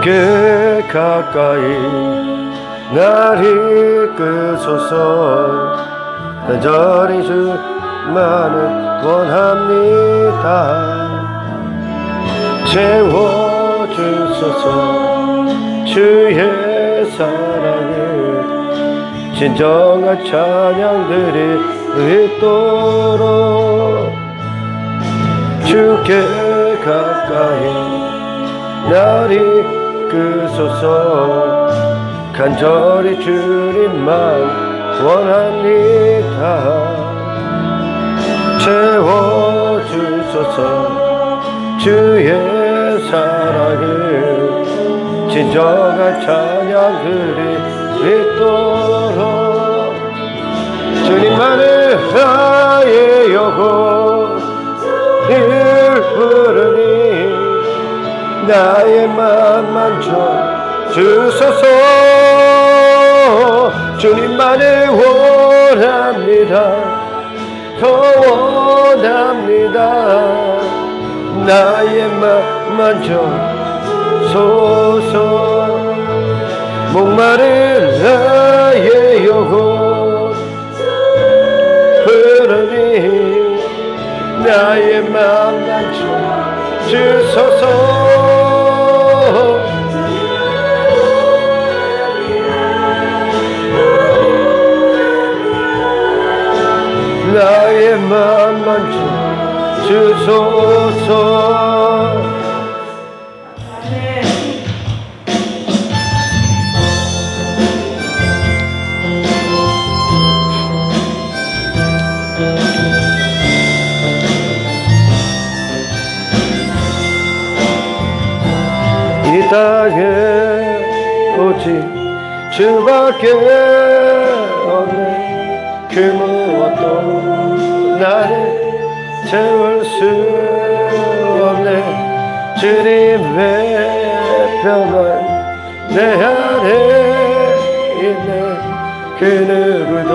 주께 가까이 날 이끄소서. 간절히 주만을 원합니다. 채워주소서. 주의 사랑을 진정한 찬양들이 있도록 주께 가까이 날 이끄소서. 간절히 주님만 원합니다. 채워주소서. 주의 사랑을 진정한 찬양들이 있도록 주님만을 나의 영혼을 부르니 나의 맘만 주소서. 주님만을 원합니다. 더 원합니다. 나의 맘만 주소서. 목마른 나의 영혼 흐르니 나의 맘만 주소서. 나의 맘만 주소서. 이 땅에 오직 주밖에 없네. 그 무엇도 나를 채울 수 없네. 주님의 평안 내 안에 있네. 그 누구도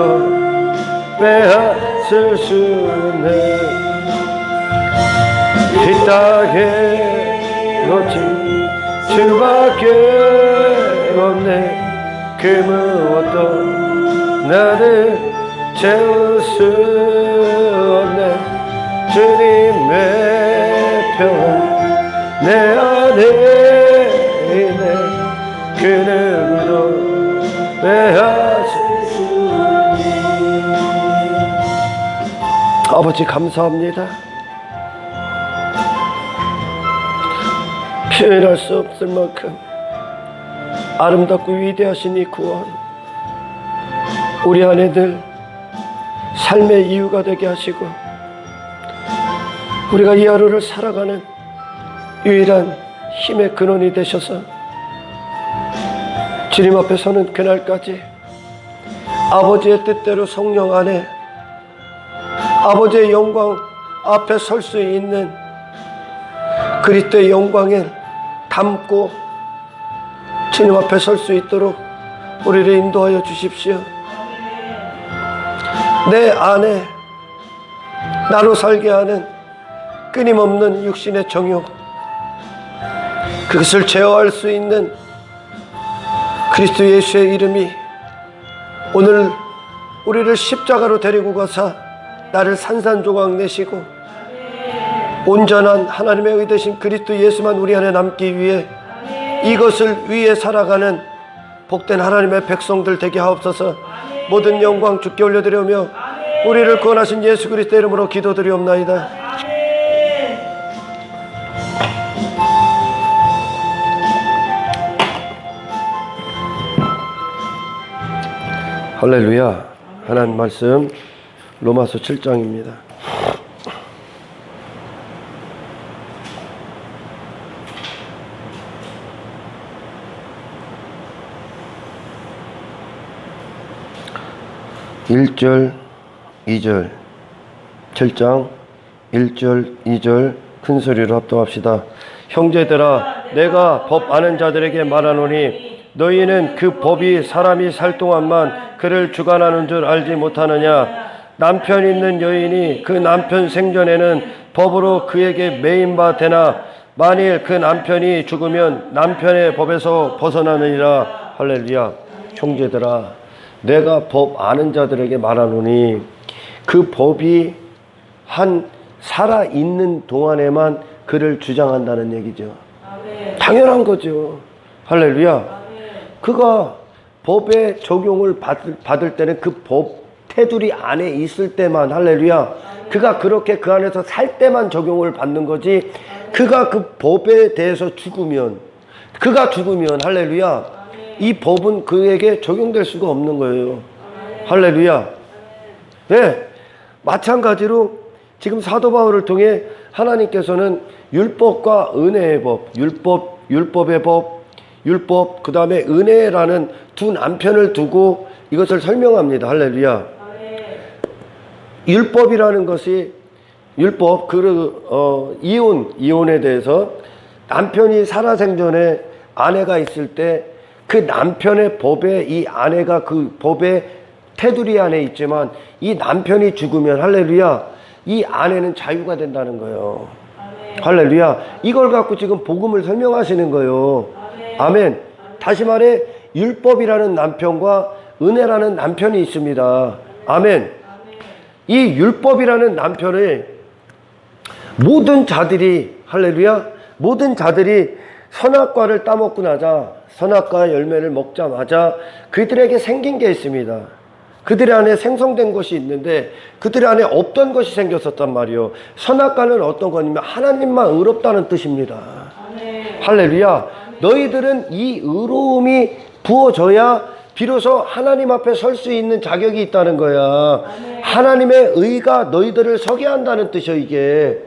빼앗을 수 없네. 이 땅에 오직 주밖에 없네. 그 무엇도 나를 채울 수 없네. 주님의 평안 내 안에 있네. 그 누구도 빼앗을 수 없네. 아버지 감사합니다. 표현할 수 없을 만큼 아름답고 위대하신 이 구원, 우리 안에 늘 삶의 이유가 되게 하시고 우리가 이 하루를 살아가는 유일한 힘의 근원이 되셔서 주님 앞에 서는 그날까지 아버지의 뜻대로 성령 안에 아버지의 영광 앞에 설 수 있는 그리스도의 영광에 담고 주님 앞에 설 수 있도록 우리를 인도하여 주십시오. 내 안에 나로 살게 하는 끊임없는 육신의 정욕, 그것을 제어할 수 있는 그리스도 예수의 이름이 오늘 우리를 십자가로 데리고 가사 나를 산산조각 내시고 온전한 하나님의 의 되신 그리스도 예수만 우리 안에 남기 위해 이것을 위해 살아가는 복된 하나님의 백성들 되게 하옵소서. 모든 영광 주께 올려드리며 우리를 구원하신 예수 그리스도 이름으로 기도드리옵나이다. 할렐루야. 하나님 말씀 로마서 7장입니다. (1절) (2절) 7장 1절 2절 큰 소리로 합독합시다. 형제들아, 내가 법 아는 자들에게 말하노니 너희는 그 법이 사람이 살 동안만 그를 주관하는 줄 알지 못하느냐. 남편 있는 여인이 그 남편 생전에는 법으로 그에게 매인 바 되나 만일 그 남편이 죽으면 남편의 법에서 벗어나느니라. 할렐루야. 형제들아, 내가 법 아는 자들에게 말하노니 그 법이 한 살아있는 동안에만 그를 주장한다는 얘기죠. 당연한 거죠. 할렐루야. 그가 법의 적용을 받을 때는 그 법 테두리 안에 있을 때만, 할렐루야, 그가 그렇게 그 안에서 살 때만 적용을 받는 거지, 그가 그 법에 대해서 그가 죽으면 할렐루야, 이 법은 그에게 적용될 수가 없는 거예요. 할렐루야. 네, 마찬가지로 지금 사도 바울을 통해 하나님께서는 율법과 은혜의 법, 율법의 법, 율법, 그 다음에 은혜라는 두 남편을 두고 이것을 설명합니다. 할렐루야. 율법이라는 것이, 율법, 이혼에 대해서 남편이 살아생전에 아내가 있을 때 그 남편의 법에 이 아내가 그 법의 테두리 안에 있지만 이 남편이 죽으면, 할렐루야, 이 아내는 자유가 된다는 거예요. 할렐루야. 이걸 갖고 지금 복음을 설명하시는 거예요. 아멘. 다시 말해, 율법이라는 남편과 은혜라는 남편이 있습니다. 아멘. 이 율법이라는 남편을 모든 자들이, 할렐루야, 모든 자들이 선악과를 따먹고 나자, 선악과 열매를 먹자마자 그들에게 생긴 게 있습니다. 그들 안에 생성된 것이 있는데 그들 안에 없던 것이 생겼었단 말이요. 선악과는 어떤 거냐면 하나님만 의롭다는 뜻입니다. 할렐루야. 너희들은 이 의로움이 부어져야 비로소 하나님 앞에 설 수 있는 자격이 있다는 거야. 하나님의 의가 너희들을 서게 한다는 뜻이야, 이게.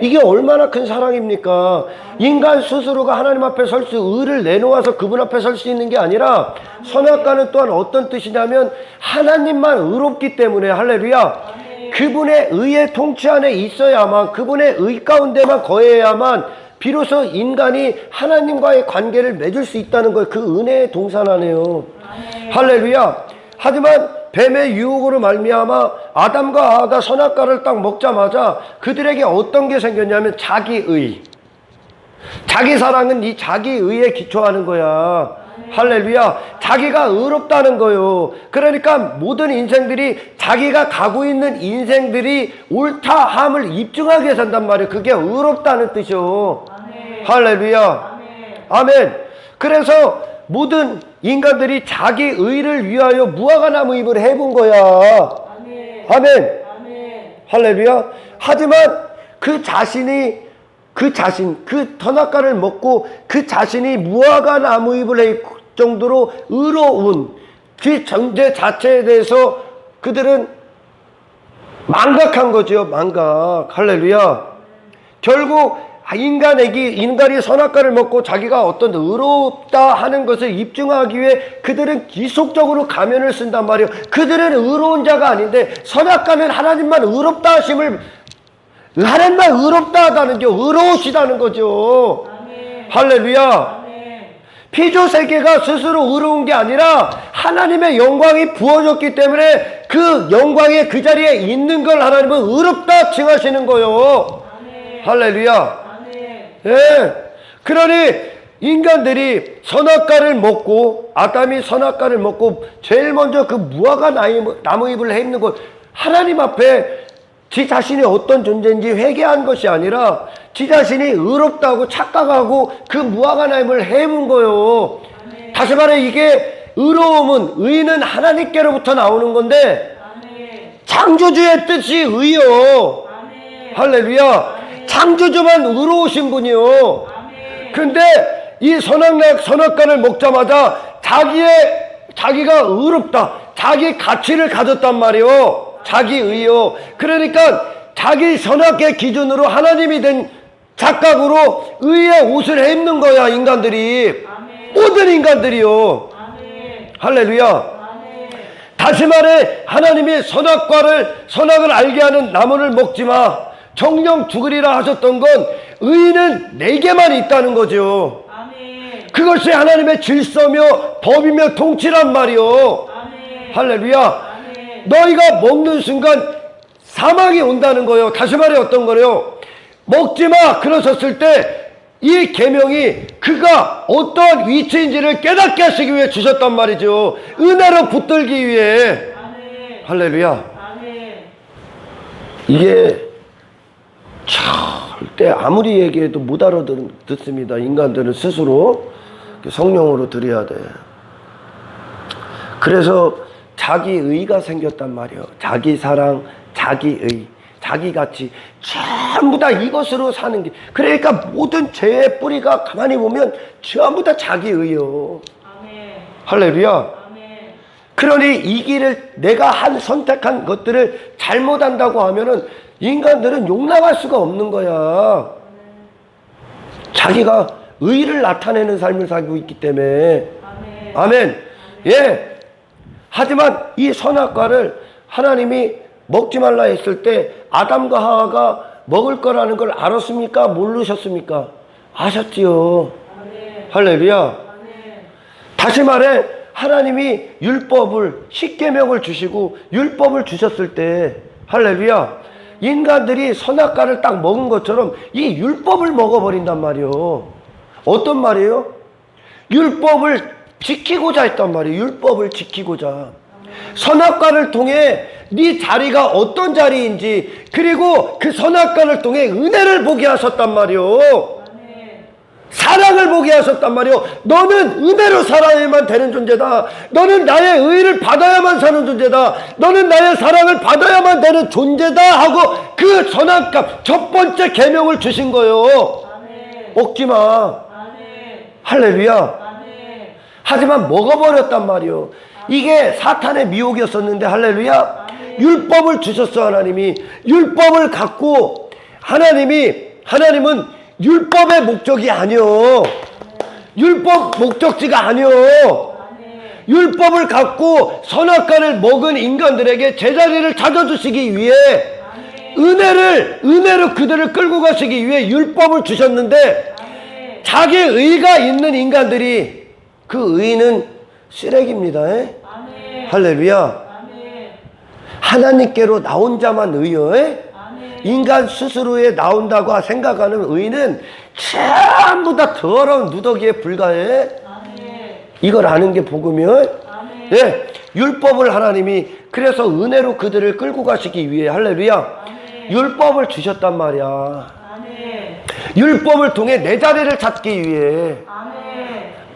이게 얼마나 큰 사랑입니까? 인간 스스로가 하나님 앞에 설 수, 의를 내놓아서 그분 앞에 설 수 있는 게 아니라, 선악과는 또한 어떤 뜻이냐면 하나님만 의롭기 때문에, 할렐루야, 그분의 의의 통치 안에 있어야만, 그분의 의 가운데만 거해야만 비로소 인간이 하나님과의 관계를 맺을 수 있다는 거예요. 그 은혜의 동산하네요. 할렐루야. 하지만 뱀의 유혹으로 말미암아 아담과 하와가 선악과를 딱 먹자마자 그들에게 어떤 게 생겼냐면 자기의, 자기 사랑은 이 자기의에 기초하는 거야. 할렐루야. 자기가 의롭다는 거요. 그러니까 모든 인생들이 자기가 가고 있는 인생들이 옳다함을 입증하게 산단 말이에요. 그게 의롭다는 뜻이요. 할렐루야. 아멘. 그래서 모든 인간들이 자기 의를 위하여 무화과 나무 잎을 해본 거야. 아멘. 할렐루야. 하지만 그 선악과를 먹고 그 자신이 무화과 나무 잎을 할 정도로 의로운 그 존재 자체에 대해서 그들은 망각한 거죠. 망각. 할렐루야. 결국 인간이 선악과를 먹고 자기가 어떤 의롭다 하는 것을 입증하기 위해 그들은 기속적으로 가면을 쓴단 말이에요. 그들은 의로운 자가 아닌데 선악과는 하나님만 의롭다 하심을, 하나님만 의롭다 하다는 게 의로우시다는 거죠. 할렐루야. 피조 세계가 스스로 의로운 게 아니라 하나님의 영광이 부어졌기 때문에 그 영광의 그 자리에 있는 걸 하나님은 의롭다 칭하시는 거예요. 할렐루야. 예. 그러니 인간들이 선악과를 먹고, 아담이 선악과를 먹고 제일 먼저 그 무화과 나무 잎을 해입는 것, 하나님 앞에 지 자신이 어떤 존재인지 회개한 것이 아니라 지 자신이 의롭다고 착각하고 그 무화과 나무를 해입은 거예요. 다시 말해, 이게 의로움은, 의는 하나님께로부터 나오는 건데 창조주의 뜻이 의요. 할렐루야. 창조주만 의로우신 분이요. 근데 이 선악과를 먹자마자 자기가 의롭다, 자기 가치를 가졌단 말이요. 자기 의요. 그러니까 자기 선악의 기준으로 하나님이 된 착각으로 의의 옷을 입는 거야, 인간들이. 모든 인간들이요. 할렐루야. 다시 말해, 하나님이 선악을 알게 하는 나무를 먹지 마, 정령 죽으리라 하셨던 건 의는 내게만 있다는 거죠. 그것이 하나님의 질서며 법이며 통치란 말이요. 할렐루야. 너희가 먹는 순간 사망이 온다는 거예요. 다시 말해 어떤 거래요? 먹지 마 그러셨을 때 이 계명이 그가 어떤 위치인지를 깨닫게 하시기 위해 주셨단 말이죠. 은혜로 붙들기 위해. 아멘. 할렐루야. 아멘. 이게 절대 아무리 얘기해도 못 알아듣습니다. 인간들은 스스로 성령으로 드려야 돼. 그래서 자기의가 생겼단 말이에요. 자기 사랑, 자기의, 자기가치 전부 다 이것으로 사는 게, 그러니까 모든 죄의 뿌리가 가만히 보면 전부 다 자기의요. 아멘. 할렐루야. 아멘. 그러니 이 길을 내가 선택한 것들을 잘못한다고 하면은 인간들은 용납할 수가 없는 거야. 자기가 의를 나타내는 삶을 살고 있기 때문에. 아멘. 아멘. 예. 하지만 이 선악과를 하나님이 먹지 말라 했을 때 아담과 하와가 먹을 거라는 걸 알았습니까? 모르셨습니까? 아셨지요. 아멘. 할렐루야. 아멘. 다시 말해 하나님이 율법을, 십계명을 주시고 율법을 주셨을 때, 할렐루야, 인간들이 선악과를 딱 먹은 것처럼 이 율법을 먹어버린단 말이에요. 어떤 말이에요? 율법을 지키고자 했단 말이에요. 율법을 지키고자. 선악과를 통해 네 자리가 어떤 자리인지, 그리고 그 선악과를 통해 은혜를 보게 하셨단 말이에요. 사랑을 보게 하셨단 말이요. 너는 은혜로 살아야만 되는 존재다. 너는 나의 의를 받아야만 사는 존재다. 너는 나의 사랑을 받아야만 되는 존재다 하고 그 선악과 첫 번째 계명을 주신 거예요. 아멘. 먹지 마. 아멘. 할렐루야. 아멘. 하지만 먹어버렸단 말이요. 이게 사탄의 미혹이었었는데, 할렐루야, 율법을 주셨어. 하나님이 율법을 갖고, 하나님은 율법의 목적이 아니요. 율법 목적지가 아니요. 율법을 갖고 선악과를 먹은 인간들에게 제자리를 찾아주시기 위해 은혜로 그들을 끌고 가시기 위해 율법을 주셨는데, 자기 의가 있는 인간들이 그 의는 쓰레기입니다. 할렐루야. 하나님께로 나온 자만 의요. 인간 스스로에 나온다고 생각하는 의는 전부 다 더러운 누더기에 불과해. 이걸 아는 게 복음이요. 예, 율법을 하나님이 그래서 은혜로 그들을 끌고 가시기 위해, 할렐루야, 율법을 주셨단 말이야. 율법을 통해 내 자리를 찾기 위해.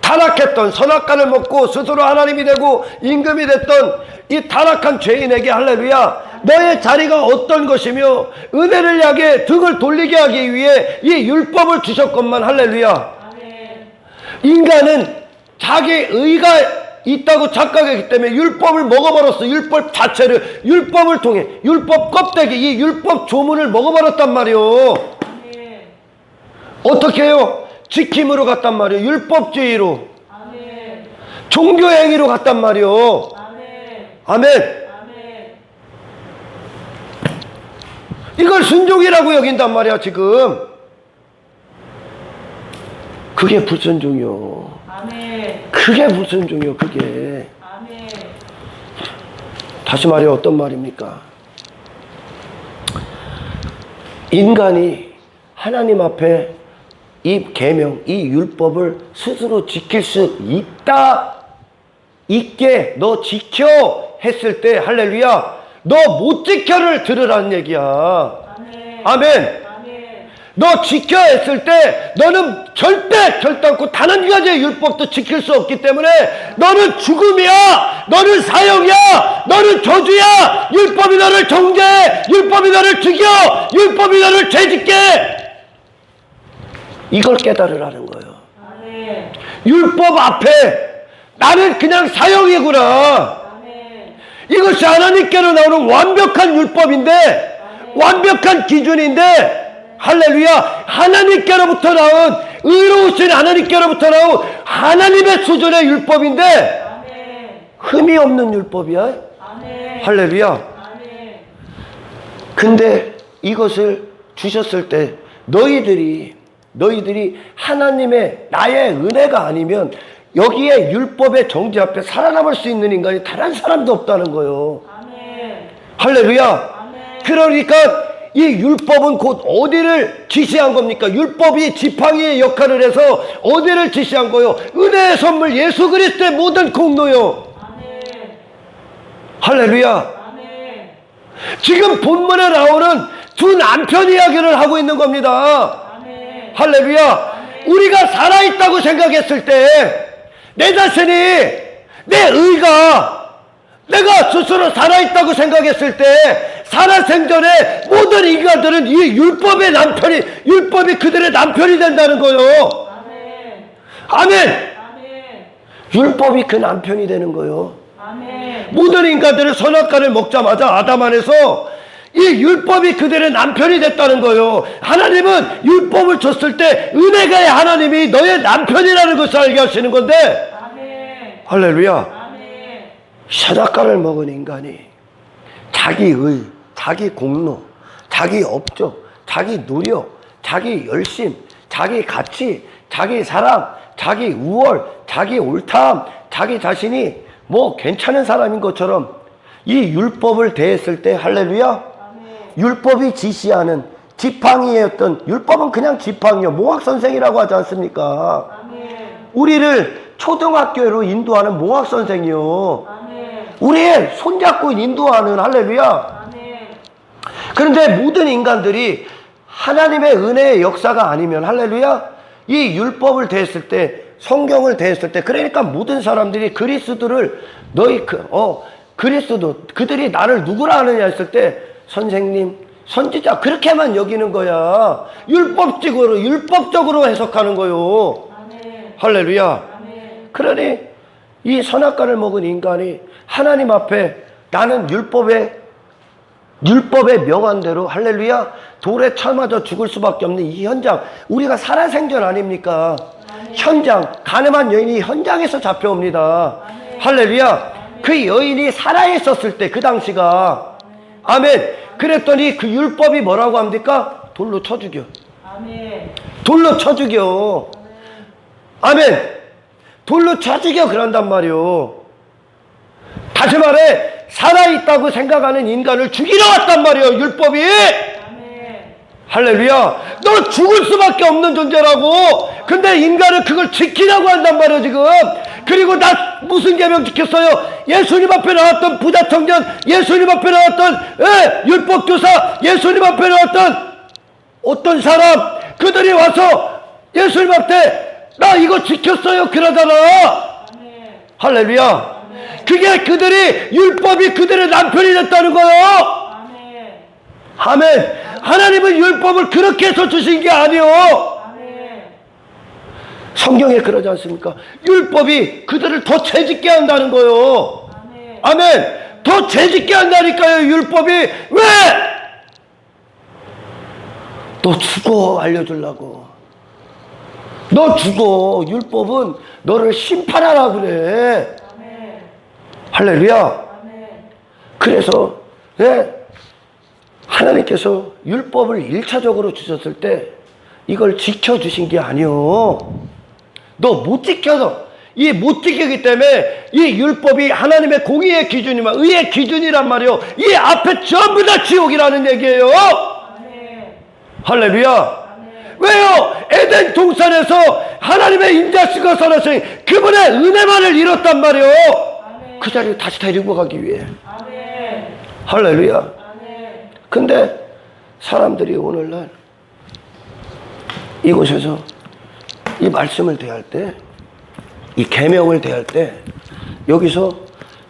타락했던, 선악과를 먹고 스스로 하나님이 되고 임금이 됐던 이 타락한 죄인에게, 할렐루야, 너의 자리가 어떤 것이며 은혜를 향해 등을 돌리게 하기 위해 이 율법을 주셨건만, 할렐루야, 인간은 자기 의가 있다고 착각했기 때문에 율법을 먹어버렸어. 율법 자체를, 율법을 통해 율법 껍데기, 이 율법 조문을 먹어버렸단 말이요. 어떻게 해요? 지킴으로 갔단 말이요. 율법주의로, 종교행위로 갔단 말이요. 아멘. 이걸 순종이라고 여긴단 말이야 지금. 그게 불순종이요. 그게 불순종이요. 그게. 다시 말해 어떤 말입니까? 인간이 하나님 앞에 이 계명, 이 율법을 스스로 지킬 수 있게 너 지켜 했을 때, 할렐루야, 너 못 지켜를 들으라는 얘기야. 아멘. 너 지켜 했을 때 너는 절대 결단코 단 한 가지의 율법도 지킬 수 없기 때문에 너는 죽음이야. 너는 사형이야. 너는 저주야. 율법이 너를 정죄해. 율법이 너를 죽여. 율법이 너를 죄짓게. 이걸 깨달으라는 거예요. 율법 앞에 나는 그냥 사형이구나. 이것이 하나님께로 나오는 완벽한 율법인데, 완벽한 기준인데, 할렐루야, 하나님께로부터 나온, 의로우신 하나님께로부터 나온 하나님의 수준의 율법인데 흠이 없는 율법이야. 할렐루야. 근데 이것을 주셨을 때 너희들이 하나님의 나의 은혜가 아니면 여기에 율법의 정죄 앞에 살아남을 수 있는 인간이 단 한 사람도 없다는 거예요. 할렐루야. 그러니까 이 율법은 곧 어디를 지시한 겁니까? 율법이 지팡이의 역할을 해서 어디를 지시한 거요? 은혜의 선물 예수 그리스도의 모든 공로요. 아멘. 할렐루야. 아멘. 지금 본문에 나오는 두 남편 이야기를 하고 있는 겁니다. 아멘. 할렐루야. 우리가 살아있다고 생각했을 때 내 자신이, 내 의가, 내가 스스로 살아있다고 생각했을 때 살아생전에 모든 인간들은 이 율법의 남편이, 율법이 그들의 남편이 된다는 거예요. 아멘. 아멘. 아멘. 율법이 그 남편이 되는 거예요. 아멘. 모든 인간들은 선악과를 먹자마자 아담 안에서 이 율법이 그들의 남편이 됐다는 거예요. 하나님은 율법을 줬을 때 은혜가의 하나님이 너의 남편이라는 것을 알게 하시는 건데, 아멘. 할렐루야. 아멘. 선악과를 먹은 인간이 자기 의, 자기 공로, 자기 업적, 자기 노력, 자기 열심, 자기 가치, 자기 사랑, 자기 우월, 자기 옳다함, 자기 자신이 뭐 괜찮은 사람인 것처럼 이 율법을 대했을 때, 할렐루야, 율법이 지시하는 지팡이였던, 율법은 그냥 지팡이요, 몽학선생이라고 하지 않습니까? 아멘. 우리를 초등학교로 인도하는 몽학선생이요, 아멘. 우리의 손잡고 인도하는, 할렐루야. 아멘. 그런데 모든 인간들이 하나님의 은혜의 역사가 아니면, 할렐루야, 이 율법을 대했을 때, 성경을 대했을 때, 그러니까 모든 사람들이 그리스도를 그리스도, 그들이 나를 누구라 하느냐 했을 때 선생님, 선지자, 그렇게만 여기는 거야. 율법적으로 해석하는 거요. 아멘. 할렐루야. 아멘. 그러니 이 선악과를 먹은 인간이 하나님 앞에 나는 율법의 명한대로, 할렐루야, 돌에 쳐맞아 죽을 수밖에 없는 이 현장, 우리가 살아생전 아닙니까? 현장, 가늠한 여인이 현장에서 잡혀옵니다. 할렐루야. 그 여인이 살아있었을 때 그 당시가, 아멘, 그랬더니 그 율법이 뭐라고 합니까? 돌로 쳐 죽여. 아멘. 돌로 쳐 죽여. 아멘. 돌로 쳐 죽여 그런단 말이요. 다시 말해, 살아있다고 생각하는 인간을 죽이러 왔단 말이요, 율법이. 아멘. 할렐루야. 너 죽을 수밖에 없는 존재라고. 근데 인간은 그걸 지키라고 한단 말이에요, 지금. 그리고 나 무슨 계명 지켰어요? 예수님 앞에 나왔던 부자 청년, 예수님 앞에 나왔던 율법교사, 예수님 앞에 나왔던 어떤 사람, 그들이 와서 예수님 앞에 나 이거 지켰어요 그러잖아. 아멘. 할렐루야. 그게 그들이, 율법이 그들의 남편이 됐다는 거예요. 아멘. 아멘. 하나님은 율법을 그렇게 해서 주신 게 아니요, 아멘. 성경에 그러지 않습니까? 율법이 그들을 더 죄짓게 한다는 거예요. 아멘. 아멘. 더 죄짓게 한다니까요, 율법이. 왜? 너 죽어 알려주려고. 너 죽어. 율법은 너를 심판하라 그래. 아멘. 할렐루야. 아멘. 그래서 하나님께서 율법을 1차적으로 주셨을 때 이걸 지켜주신 게 아니요, 너 못 지켜서, 이 못 지키기 때문에 이 율법이 하나님의 공의의 기준이면 의의 기준이란 말이요, 이 앞에 전부 다 지옥이라는 얘기예요. 아멘. 할렐루야. 아멘. 왜요? 에덴 동산에서 하나님의 인자씨가 살아서 그분의 은혜만을 잃었단 말이요, 아멘. 그 자리에 다시 데리고 가기 위해. 아멘. 할렐루야. 아멘. 근데 사람들이 오늘날 이곳에서 이 말씀을 대할 때, 이 계명을 대할 때, 여기서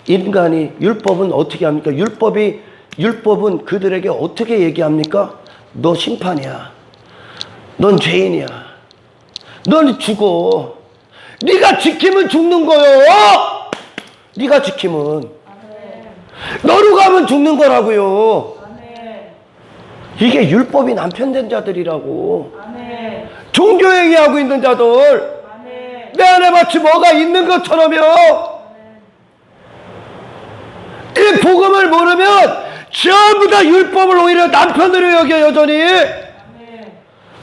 인간이, 율법은 어떻게 합니까? 율법은 그들에게 어떻게 얘기합니까? 너 심판이야. 넌 죄인이야. 넌 죽어. 네가 지키면 죽는 거요. 네가 지키면. 너로 가면 죽는 거라고요. 아멘. 이게 율법이 남편 된 자들이라고. 아멘. 종교행위하고 있는 자들, 아멘. 내 안에 마치 뭐가 있는 것처럼요, 이 복음을 모르면 전부 다 율법을 오히려 남편으로 여겨. 여전히 아멘.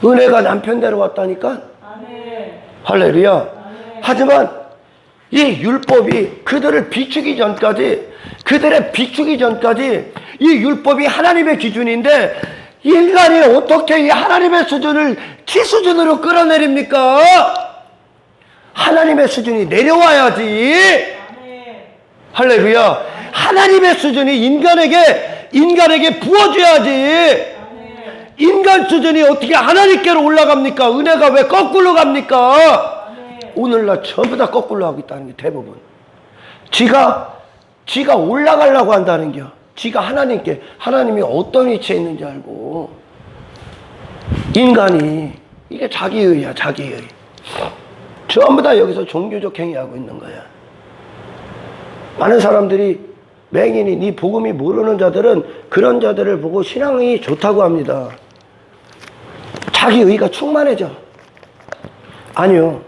은혜가 남편대로 왔다니까. 아멘. 할렐루야. 하지만 이 율법이 그들을 비추기 전까지, 이 율법이 하나님의 기준인데 인간이 어떻게 이 하나님의 수준을 지 수준으로 끌어내립니까? 하나님의 수준이 내려와야지. 아멘. 할렐루야. 하나님의 수준이 인간에게 부어줘야지. 아멘. 인간 수준이 어떻게 하나님께로 올라갑니까? 은혜가 왜 거꾸로 갑니까? 아멘. 오늘날 전부 다 거꾸로 하고 있다는 게 대부분. 지가 올라가려고 한다는 게, 지가 하나님이 어떤 위치에 있는지 알고, 인간이, 이게 자기의야, 자기의. 전부 다 여기서 종교적 행위하고 있는 거야. 많은 사람들이, 맹인이, 네 복음이 모르는 자들은 그런 자들을 보고 신앙이 좋다고 합니다. 자기의가 충만해져. 아니요.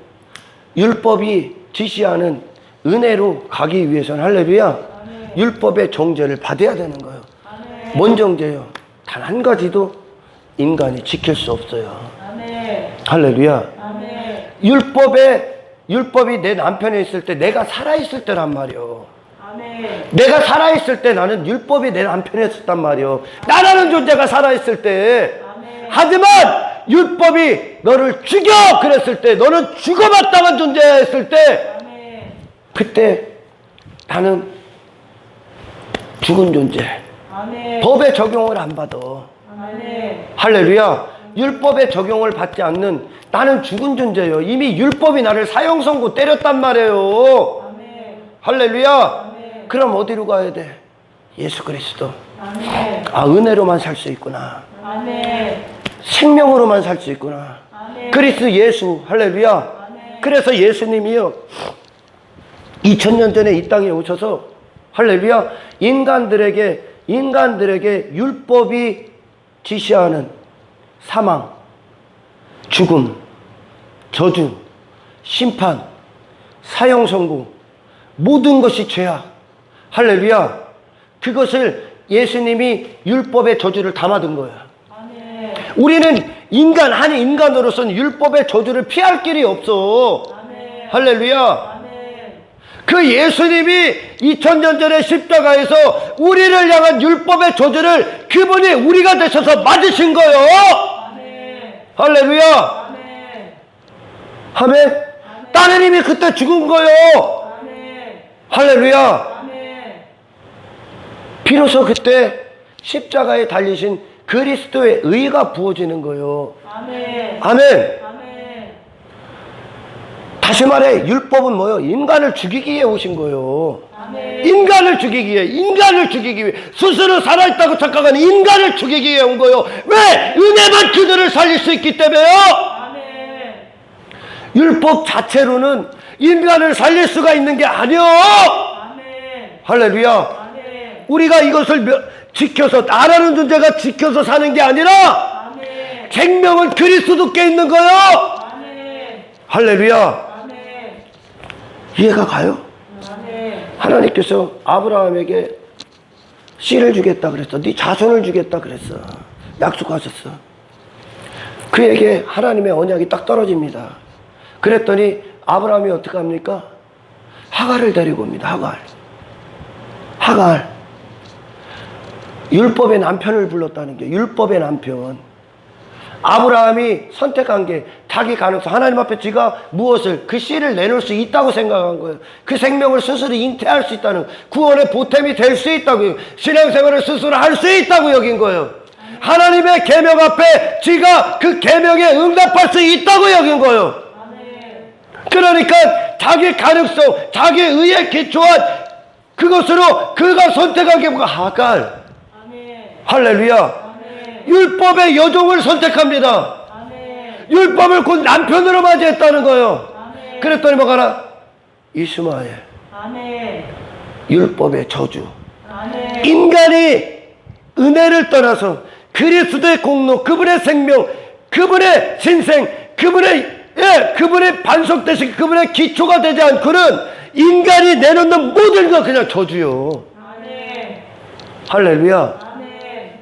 율법이 지시하는 은혜로 가기 위해서는, 할렐루야, 아멘. 율법의 정죄를 받아야 되는 거예요. 아멘. 뭔 정죄요? 단 한 가지도 인간이 지킬 수 없어요. 아멘. 할렐루야. 아멘. 율법이 내 남편에 있을 때, 내가 살아있을 때란 말이요. 아멘. 내가 살아있을 때 나는 율법이 내 남편에 있었단 말이요. 나라는 존재가 살아있을 때. 아멘. 하지만 율법이 너를 죽여! 그랬을 때, 너는 죽어마땅한 존재였을 때, 아멘. 그때 나는 죽은 존재. 아멘. 법의 적용을 안 받아. 아멘. 할렐루야. 율법의 적용을 받지 않는 나는 죽은 존재예요. 이미 율법이 나를 사형 선고 때렸단 말이에요. 아멘. 할렐루야. 아멘. 그럼 어디로 가야 돼? 예수 그리스도. 아멘. 아, 은혜로만 살 수 있구나. 아멘. 생명으로만 살 수 있구나. 아멘. 그리스도 예수. 할렐루야. 아멘. 그래서 예수님이요, 2000년 전에 이 땅에 오셔서, 할렐루야, 인간들에게 율법이 지시하는 사망, 죽음, 저주, 심판, 사형 선고, 모든 것이 죄악. 할렐루야. 그것을 예수님이 율법의 저주를 담아둔 거야. 아멘. 우리는 한 인간으로서는 율법의 저주를 피할 길이 없어. 아멘. 할렐루야. 아멘. 그 예수님이 2000년 전에 십자가에서 우리를 향한 율법의 저주를 그분이 우리가 되셔서 맞으신 거예요. 아멘. 할렐루야. 아멘. 아멘. 따님이 그때 죽은 거예요. 아멘. 할렐루야. 아멘. 비로소 그때 십자가에 달리신 그리스도의 의가 부어지는 거예요. 아멘. 아멘. 아멘. 다시 말해, 율법은 뭐예요? 인간을 죽이기 위해 오신 거예요. 아멘. 인간을 죽이기 위해 스스로 살아있다고 착각하는 인간을 죽이기 위해 온 거예요. 왜? 은혜만 그들을 살릴 수 있기 때문에요. 아멘. 율법 자체로는 인간을 살릴 수가 있는 게 아니요. 아멘. 할렐루야. 아멘. 우리가 이것을 지켜서, 나라는 존재가 지켜서 사는 게 아니라 아멘. 생명은 그리스도께 있는 거예요. 아멘. 할렐루야. 아멘. 이해가 가요? 아멘. 하나님께서 아브라함에게 씨를 주겠다 그랬어. 네 자손을 주겠다 그랬어. 약속하셨어. 그에게 하나님의 언약이 딱 떨어집니다. 그랬더니 아브라함이 어떻게 합니까? 하갈을 데리고 옵니다. 하갈. 율법의 남편을 불렀다는 게, 율법의 남편. 아브라함이 선택한 게 자기 가능성, 하나님 앞에 지가 무엇을, 그 씨를 내놓을 수 있다고 생각한 거예요. 그 생명을 스스로 잉태할 수 있다는, 구원의 보탬이 될 수 있다고, 신앙생활을 스스로 할 수 있다고 여긴 거예요. 하나님의 계명 앞에 지가 그 계명에 응답할 수 있다고 여긴 거예요. 아멘. 그러니까 자기 가능성, 자기 의에 기초한 그것으로 그가 선택한 게 뭐가? 하갈. 아멘. 할렐루야. 아멘. 율법의 여종을 선택합니다. 아멘. 율법을 곧 남편으로 맞이했다는 거예요. 아멘. 그랬더니 뭐가라? 이스마엘. 아멘. 율법의 저주. 아멘. 인간이 은혜를 떠나서 그리스도의 공로, 그분의 생명, 그분의 신생, 그분의 반석 대신 그분의 기초가 되지 않고는 인간이 내놓는 모든 거 그냥 저주요. 아멘. 할렐루야. 아멘.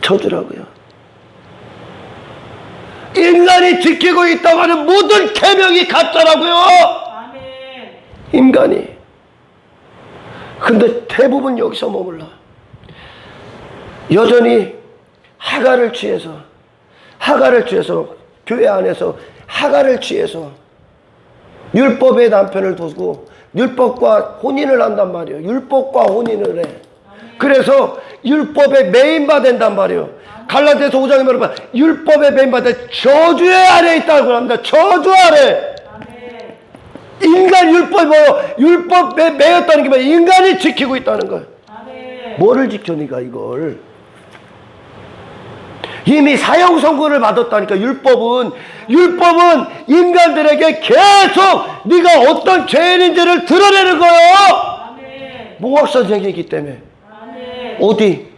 저주라고요. 인간이 지키고 있다고 하는 모든 계명이 가짜라고요. 아멘. 인간이. 근데 대부분 여기서 머물러. 여전히 하갈을 취해서 교회 안에서 하갈을 취해서 율법의 남편을 두고 율법과 혼인을 한단 말이에요. 율법과 혼인을 해. 그래서 율법에 매인받는단 말이에요. 갈라디아서 5장에 말하면 율법에 매인받아 저주의 아래에 있다고 합니다. 저주 아래. 인간 율법에 매였다는 게 뭐야? 인간이 지키고 있다는 거예요. 뭐를 지켜 네가 이걸? 이미 사형 선고를 받았다니까. 율법은 인간들에게 계속 네가 어떤 죄인인지를 드러내는 거예요. 모학선생이기 때문에. 어디?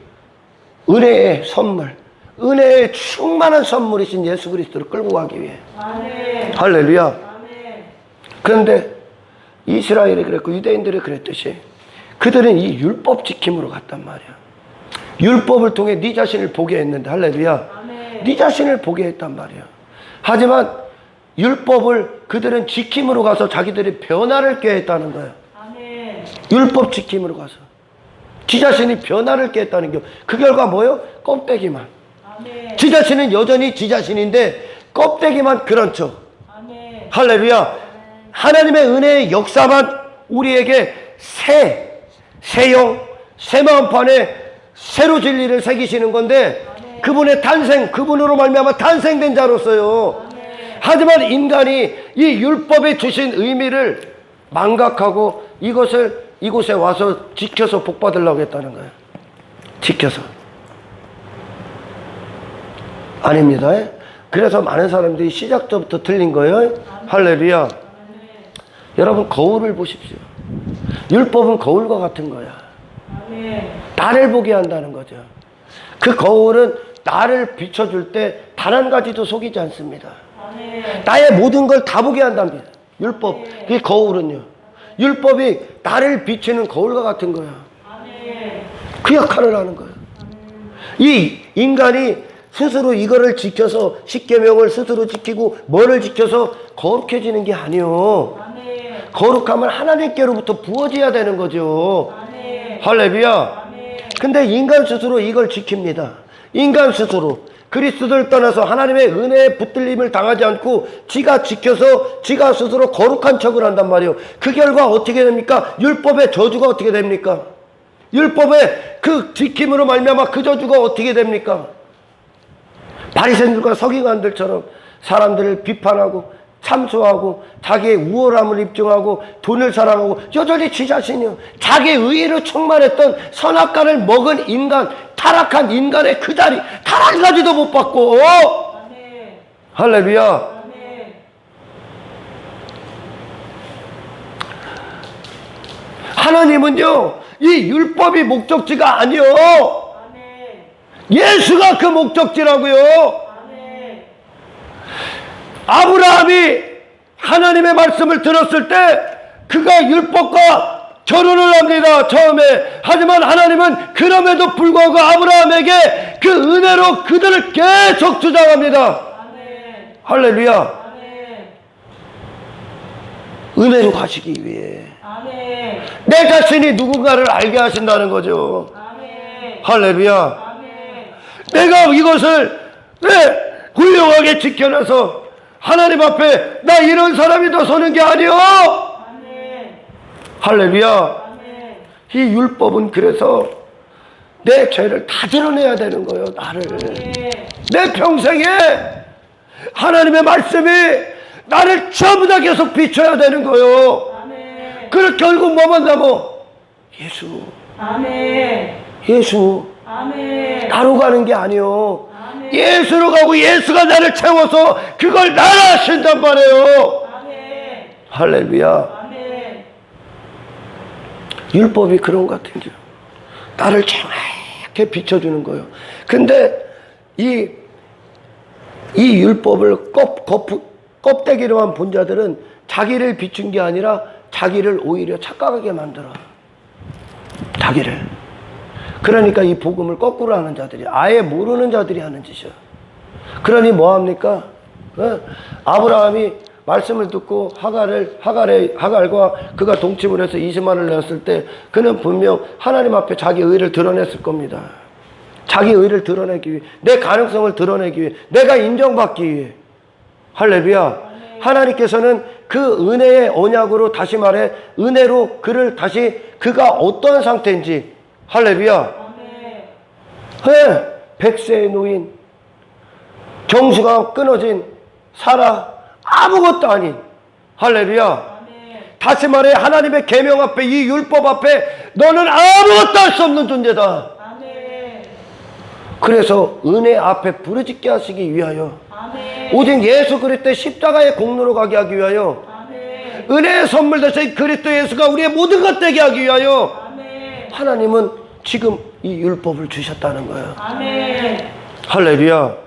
은혜의 선물, 은혜의 충만한 선물이신 예수 그리스도를 끌고 가기 위해. 할렐루야. 그런데 이스라엘이 그랬고 유대인들이 그랬듯이 그들은 이 율법 지킴으로 갔단 말이야. 율법을 통해 네 자신을 보게 했는데, 할렐루야. 네 자신을 보게 했단 말이야. 하지만 율법을 그들은 지킴으로 가서 자기들이 변화를 꾀했다는 거야. 율법 지킴으로 가서 지 자신이 변화를 꾀했다는 게 그 결과 뭐예요? 껍데기만. 지 자신은 여전히 지 자신인데 껍데기만 그런 척. 할렐루야. 하나님의 은혜의 역사만 우리에게 새 영, 새 마음판에 새로 진리를 새기시는 건데, 그분의 탄생, 그분으로 말미암아 탄생된 자로서요. 하지만 인간이 이 율법에 주신 의미를 망각하고 이것을 이곳에 와서 지켜서 복 받으려고 했다는 거예요. 지켜서. 아닙니다. 그래서 많은 사람들이 시작부터 틀린 거예요. 할렐루야. 여러분, 거울을 보십시오. 율법은 거울과 같은 거야. 나를 보게 한다는 거죠. 그 거울은 나를 비춰줄 때 단 한 가지도 속이지 않습니다. 나의 모든 걸 다 보게 한답니다. 율법. 그 거울은요. 율법이 나를 비추는 거울과 같은 거야. 그 역할을 하는 거야. 이 인간이 스스로 이거를 지켜서 십계명을 스스로 지키고 뭐를 지켜서 거룩해지는 게 아니요. 거룩함은 하나님께로부터 부어져야 되는 거죠. 할렐루야. 근데 인간 스스로 이걸 지킵니다. 인간 스스로 그리스도를 떠나서 하나님의 은혜에 붙들림을 당하지 않고 지가 지켜서 지가 스스로 거룩한 척을 한단 말이에요. 그 결과 어떻게 됩니까? 율법의 저주가 어떻게 됩니까? 율법의 그 지킴으로 말미암아 그 저주가 어떻게 됩니까? 바리새인들과 서기관들처럼 사람들을 비판하고 참소하고 자기의 우월함을 입증하고 돈을 사랑하고 여전히 지 자신이요, 자기의 의의로 충만했던 선악과를 먹은 인간, 타락한 인간의 그 자리 단 한 가지도 못 받고. 할렐루야. 하나님은요 이 율법이 목적지가 아니요, 예수가 그 목적지라고요. 아브라함이 하나님의 말씀을 들었을 때 그가 율법과 결혼을 합니다, 처음에. 하지만 하나님은 그럼에도 불구하고 아브라함에게 그 은혜로 그들을 계속 주장합니다. 할렐루야. 은혜로 가시기 위해 내 자신이 누군가를 알게 하신다는 거죠. 할렐루야. 내가 이것을 훌륭하게 지켜내서 하나님 앞에 나 이런 사람이 더 서는 게 아니요. 할렐루야. 이 율법은 그래서 내 죄를 다 드러내야 되는 거예요. 나를. 내 평생에 하나님의 말씀이 나를 전부 다 계속 비춰야 되는 거예요. 그걸 결국 뭐 만나면 예수. 예수. 나로 가는 게 아니요, 예수로 가고 예수가 나를 채워서 그걸 나라 하신단 말이에요. 할렐루야. 율법이 그런 것 같은 게 나를 정확하게 비춰주는 거예요. 근데 이 율법을 껍데기로만 본 자들은 자기를 비춘 게 아니라 자기를 오히려 착각하게 만들어. 자기를. 그러니까 이 복음을 거꾸로 하는 자들이, 아예 모르는 자들이 하는 짓이야. 그러니 뭐합니까? 아브라함이 말씀을 듣고 하갈과 그가 동침을 해서 20만을 내었을 때 그는 분명 하나님 앞에 자기 의를 드러냈을 겁니다. 자기 의를 드러내기 위해, 내 가능성을 드러내기 위해, 내가 인정받기 위해. 할렐루야. 하나님께서는 그 은혜의 언약으로, 다시 말해 은혜로 그를 다시, 그가 어떤 상태인지, 할렐루야. 네, 100세의 노인, 정수가 끊어진 사라, 아무것도 아닌, 할렐루야. 다시 말해 하나님의 계명 앞에, 이 율법 앞에 너는 아무것도 할 수 없는 존재다. 그래서 은혜 앞에 부르짖게 하시기 위하여, 오직 예수 그리스도의 십자가의 공로로 가게 하기 위하여, 은혜의 선물 되신 그리스도 예수가 우리의 모든 것 되게 하기 위하여 하나님은 지금 이 율법을 주셨다는 거예요. 할렐루야.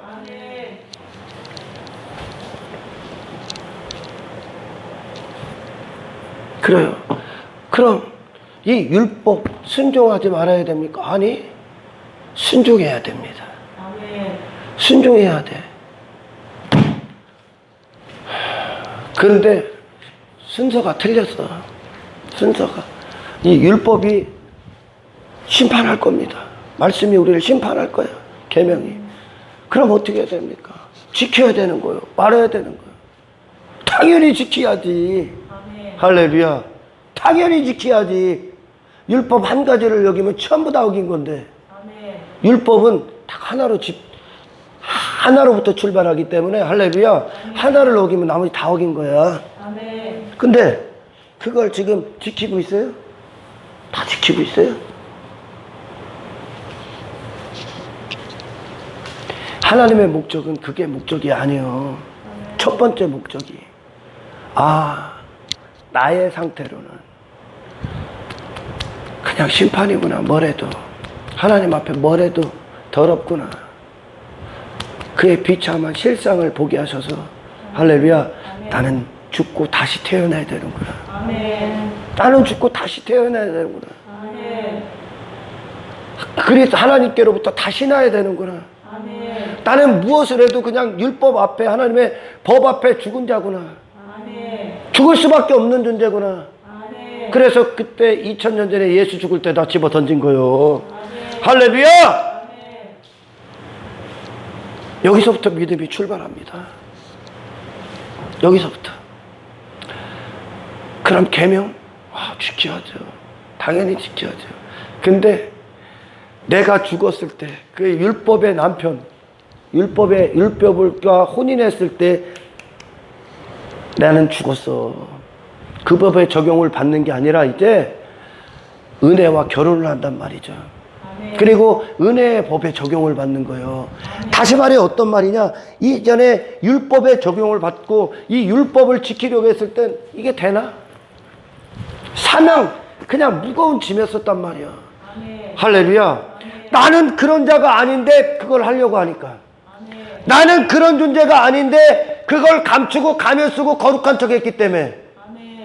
그래요. 그럼 이 율법 순종하지 말아야 됩니까? 아니, 순종해야 됩니다. 순종해야 돼. 그런데 순서가 틀렸어. 순서가. 이 율법이 심판할 겁니다. 말씀이 우리를 심판할 거예요. 계명이. 그럼 어떻게 해야 됩니까? 지켜야 되는 거예요. 말해야 되는 거예요. 당연히 지켜야지. 할렐루야. 당연히 지켜야지. 율법 한 가지를 여기면 전부 다 어긴 건데, 율법은 딱 하나로부터 출발하기 때문에, 할렐루야, 하나를 어기면 나머지 다 어긴 거야. 근데 그걸 지금 지키고 있어요? 다 지키고 있어요? 하나님의 목적은 그게 목적이 아니에요. 첫 번째 목적이, 나의 상태로는 그냥 심판이구나, 뭐래도 하나님 앞에 뭐래도 더럽구나, 그의 비참한 실상을 보게 하셔서, 할렐루야, 나는 죽고 다시 태어나야 되는구나. 나는 죽고 다시 태어나야 되는구나. 그래서 하나님께로부터 다시 나야 되는구나. 나는 무엇을 해도 그냥 율법 앞에, 하나님의 법 앞에 죽은 자구나. 죽을 수밖에 없는 존재구나. 그래서 그때 2000년 전에 예수 죽을 때 다 집어 던진 거요. 할렐루야! 여기서부터 믿음이 출발합니다. 여기서부터. 그럼 계명? 지켜야죠. 당연히 지켜야죠. 근데 내가 죽었을 때, 그 율법의 남편, 율법과 혼인했을 때 나는 죽었어. 그 법의 적용을 받는 게 아니라 이제 은혜와 결혼을 한단 말이죠. 그리고 은혜의 법의 적용을 받는 거예요. 다시 말해 어떤 말이냐, 이전에 율법의 적용을 받고 이 율법을 지키려고 했을 땐 이게 되나? 사명, 그냥 무거운 짐이었었단 말이야. 할렐루야. 나는 그런 자가 아닌데 그걸 하려고 하니까, 나는 그런 존재가 아닌데 그걸 감추고 가면 쓰고 거룩한 척 했기 때문에,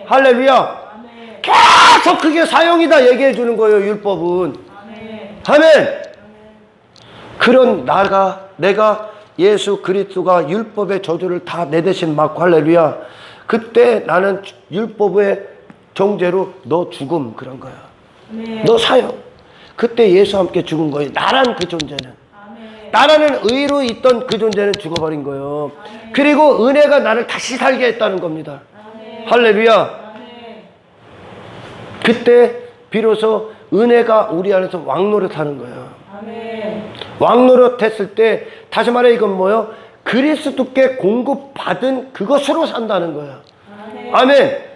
할렐루야, 계속 그게 사형이다 얘기해 주는 거예요, 율법은. 아멘. 그런 내가 예수 그리스도가 율법의 저주를 다 내 대신 맡고, 할렐루야, 그때 나는 율법의 정죄로 너 죽음, 그런 거야. 너 사형. 그때 예수와 함께 죽은 거예요. 나란 그 존재는, 나라는 의로 있던 그 존재는 죽어버린 거예요. 그리고 은혜가 나를 다시 살게 했다는 겁니다. 할렐루야. 그때 비로소 은혜가 우리 안에서 왕노릇하는 거예요. 왕노릇했을 때, 다시 말해 이건 뭐예요? 그리스도께 공급받은 그것으로 산다는 거예요. 아멘.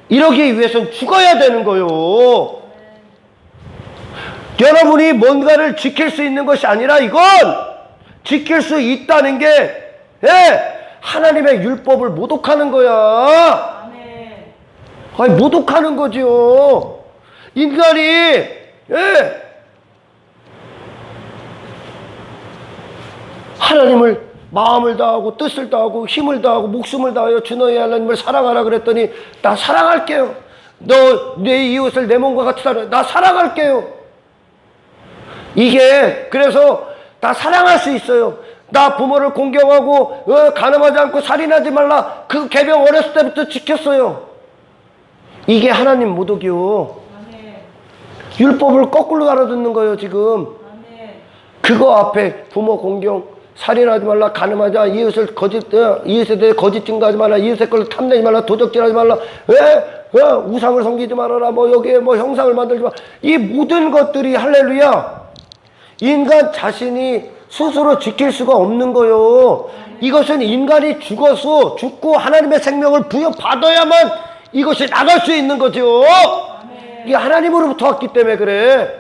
이러기 위해서는 죽어야 되는 거예요. 여러분이 뭔가를 지킬 수 있는 것이 아니라, 이건 지킬 수 있다는 게, 하나님의 율법을 모독하는 거야. 아니, 모독하는 거지요. 인간이, 하나님을 마음을 다하고 뜻을 다하고 힘을 다하고 목숨을 다하여 주 너의 하나님을 사랑하라 그랬더니, 나 사랑할게요. 너 내 이웃을 내 몸과 같이 사랑해. 나 사랑할게요. 이게 그래서 나 사랑할 수 있어요. 나 부모를 공경하고 간음하지 않고 살인하지 말라, 그 계명 어렸을 때부터 지켰어요. 이게 하나님 모독이요. 율법을 거꾸로 알아듣는 거예요 지금. 그거 앞에 부모 공경, 살인하지 말라, 간음하지 말라, 이웃에 대해 거짓 증거하지 말라, 이웃의 걸 탐내지 말라, 도적질하지 말라, 우상을 섬기지 말아라, 뭐 여기에 뭐 형상을 만들지 말라. 이 모든 것들이 할렐루야, 인간 자신이 스스로 지킬 수가 없는 거요. 이것은 인간이 죽고 하나님의 생명을 부여받아야만 이것이 나갈 수 있는 거죠. 이게 하나님으로부터 왔기 때문에 그래.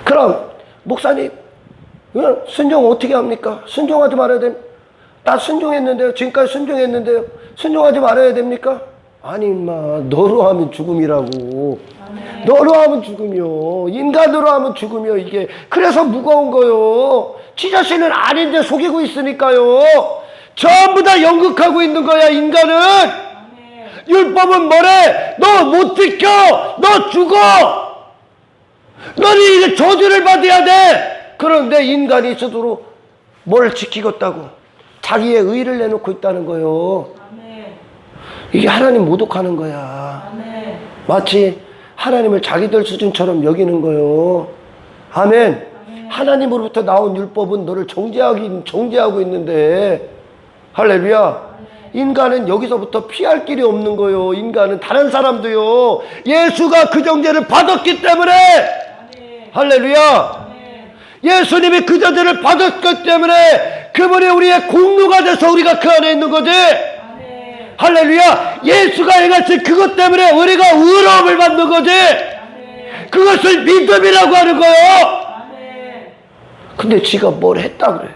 그럼 목사님, 순종 어떻게 합니까? 순종하지 말아야 됩니까? 나 순종했는데요. 지금까지 순종했는데요. 순종하지 말아야 됩니까? 아니 임마, 너로 하면 죽음이라고. 너로 하면 죽음이요. 인간으로 하면 죽음이요. 이게 그래서 무거운 거요. 지 자신은 아닌데 속이고 있으니까요. 전부 다 연극하고 있는 거야. 인간은. 율법은 뭐래? 너 못 지켜. 너 죽어. 너는 이제 저주를 받아야 돼. 그런데 인간이 스스로 뭘 지키겠다고 자기의 의를 내놓고 있다는 거요. 이게 하나님 모독하는 거야. 마치 하나님을 자기들 수준처럼 여기는 거요. 아멘. 하나님으로부터 나온 율법은 너를 정죄하고 있는데, 할렐루야. 인간은 여기서부터 피할 길이 없는 거요. 인간은 다른 사람도요. 예수가 그 정죄를 받았기 때문에, 할렐루야. 예수님이 그 정죄를 받았기 때문에 그분이 우리의 공로가 돼서 우리가 그 안에 있는 거지. 할렐루야. 예수가 행하신 그것 때문에 우리가 의로움을 받는 거지. 그것을 믿음이라고 하는 거예요. 근데 지가 뭘 했다 그래.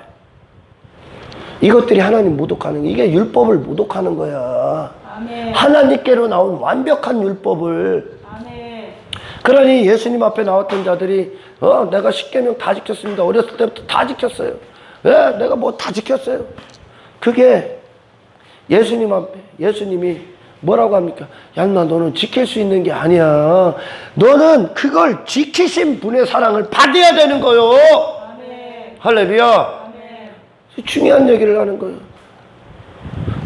이것들이 하나님 모독하는 거야. 이게 율법을 모독하는 거야. 하나님께로 나온 완벽한 율법을. 그러니 예수님 앞에 나왔던 자들이 내가 십계명 다 지켰습니다. 어렸을 때부터 다 지켰어요. 내가 뭐 다 지켰어요. 그게 예수님 앞에 예수님이 뭐라고 합니까? 얀나, 너는 지킬 수 있는 게 아니야. 너는 그걸 지키신 분의 사랑을 받아야 되는 거요. 할렐루야. 중요한 얘기를 하는 거예요.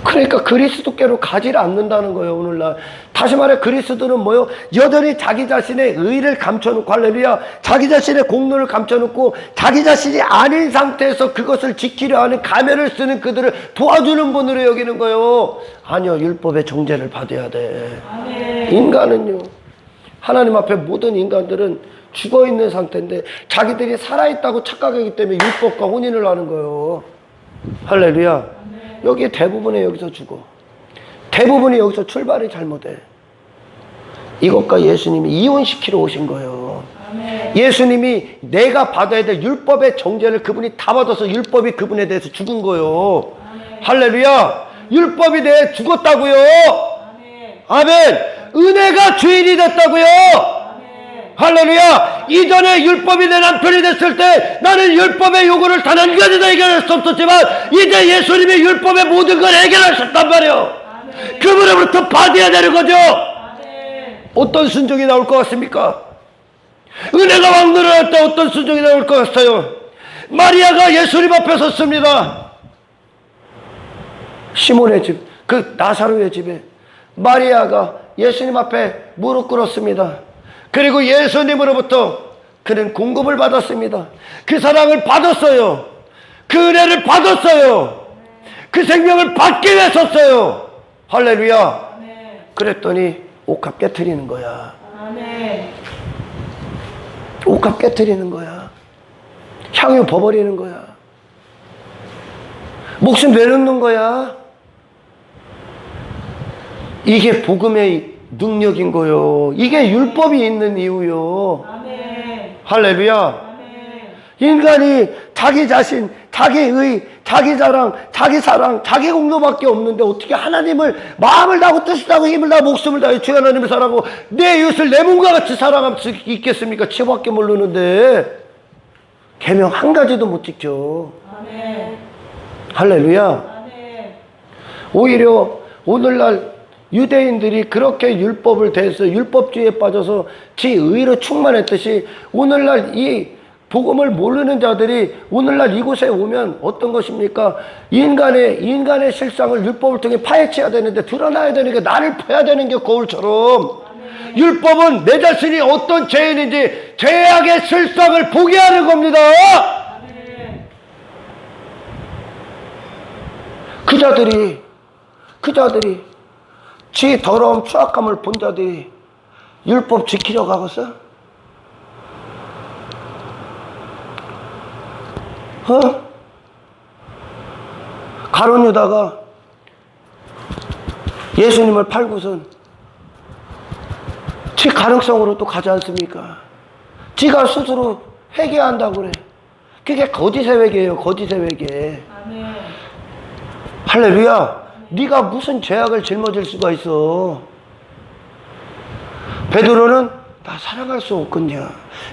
그러니까 그리스도께로 가지를 않는다는 거예요. 오늘날 다시 말해 그리스도는 뭐요? 여전히 자기 자신의 의를 감춰놓고, 할렐루야, 자기 자신의 공로를 감춰놓고 자기 자신이 아닌 상태에서 그것을 지키려 하는 가면을 쓰는 그들을 도와주는 분으로 여기는 거예요. 아니요, 율법의 정죄를 받아야 돼. 인간은요, 하나님 앞에 모든 인간들은 죽어있는 상태인데 자기들이 살아있다고 착각하기 때문에 율법과 혼인을 하는 거예요. 할렐루야. 여기 대부분이 여기서 죽어. 대부분이 여기서 출발이 잘못해. 이것과 예수님이 이혼시키러 오신 거예요. 예수님이 내가 받아야 될 율법의 정죄를 그분이 다 받아서 율법이 그분에 대해서 죽은 거예요. 할렐루야. 율법이 내 죽었다고요. 아멘. 은혜가 주인이 됐다고요. 할렐루야. 이전에 율법이 내 남편이 됐을 때 나는 율법의 요구를 단 한 가지도 해결할 수 없었지만 이제 예수님이 율법의 모든 걸 해결하셨단 말이에요. 그분으로부터 받아야 되는 거죠. 어떤 순종이 나올 것 같습니까? 은혜가 확 늘어날 때 어떤 순종이 나올 것 같아요? 마리아가 예수님 앞에 섰습니다. 시몬의 집, 그 나사로의 집에 마리아가 예수님 앞에 무릎 꿇었습니다. 그리고 예수님으로부터 그는 공급을 받았습니다. 그 사랑을 받았어요. 그 은혜를 받았어요. 그 생명을 받기 위해 섰어요. 할렐루야. 그랬더니 옷값 깨트리는 거야. 옷값 깨트리는 거야. 향유 버버리는 거야. 목숨 내놓는 거야. 이게 복음의 능력인 거요. 이게 율법이 있는 이유요. 할렐루야. 인간이 자기 자신, 자기 의, 자기 자랑, 자기 사랑, 자기 공로밖에 없는데 어떻게 하나님을 마음을 다하고 뜻을 다하고 힘을 다하고 목숨을 다해 주 하나님을 사랑하고 내 이웃을 내 몸과 같이 사랑할 수 있겠습니까? 치밖에 모르는데 계명 한 가지도 못 지켜. 할렐루야. 오히려 오늘날 유대인들이 그렇게 율법을 대해서 율법주의에 빠져서 지 의로 충만했듯이 오늘날 이 복음을 모르는 자들이 오늘날 이곳에 오면 어떤 것입니까? 인간의 실상을 율법을 통해 파헤쳐야 되는데 드러나야 되는 게 나를 퍼야 되는 게 거울처럼 율법은 내 자신이 어떤 죄인인지 죄악의 실상을 보게 하는 겁니다. 아멘. 그 자들이 지 더러움 추악함을 본 자들이 율법 지키려고 하겠어? 가룟 유다가 예수님을 팔고선 지 가능성으로 또 가지 않습니까? 지가 스스로 회개한다고 그래. 그게 거짓의 회개예요. 거짓의 회개. 아멘. 할렐루야. 네가 무슨 죄악을 짊어질 수가 있어. 베드로는 나 사랑할 수 없겠냐.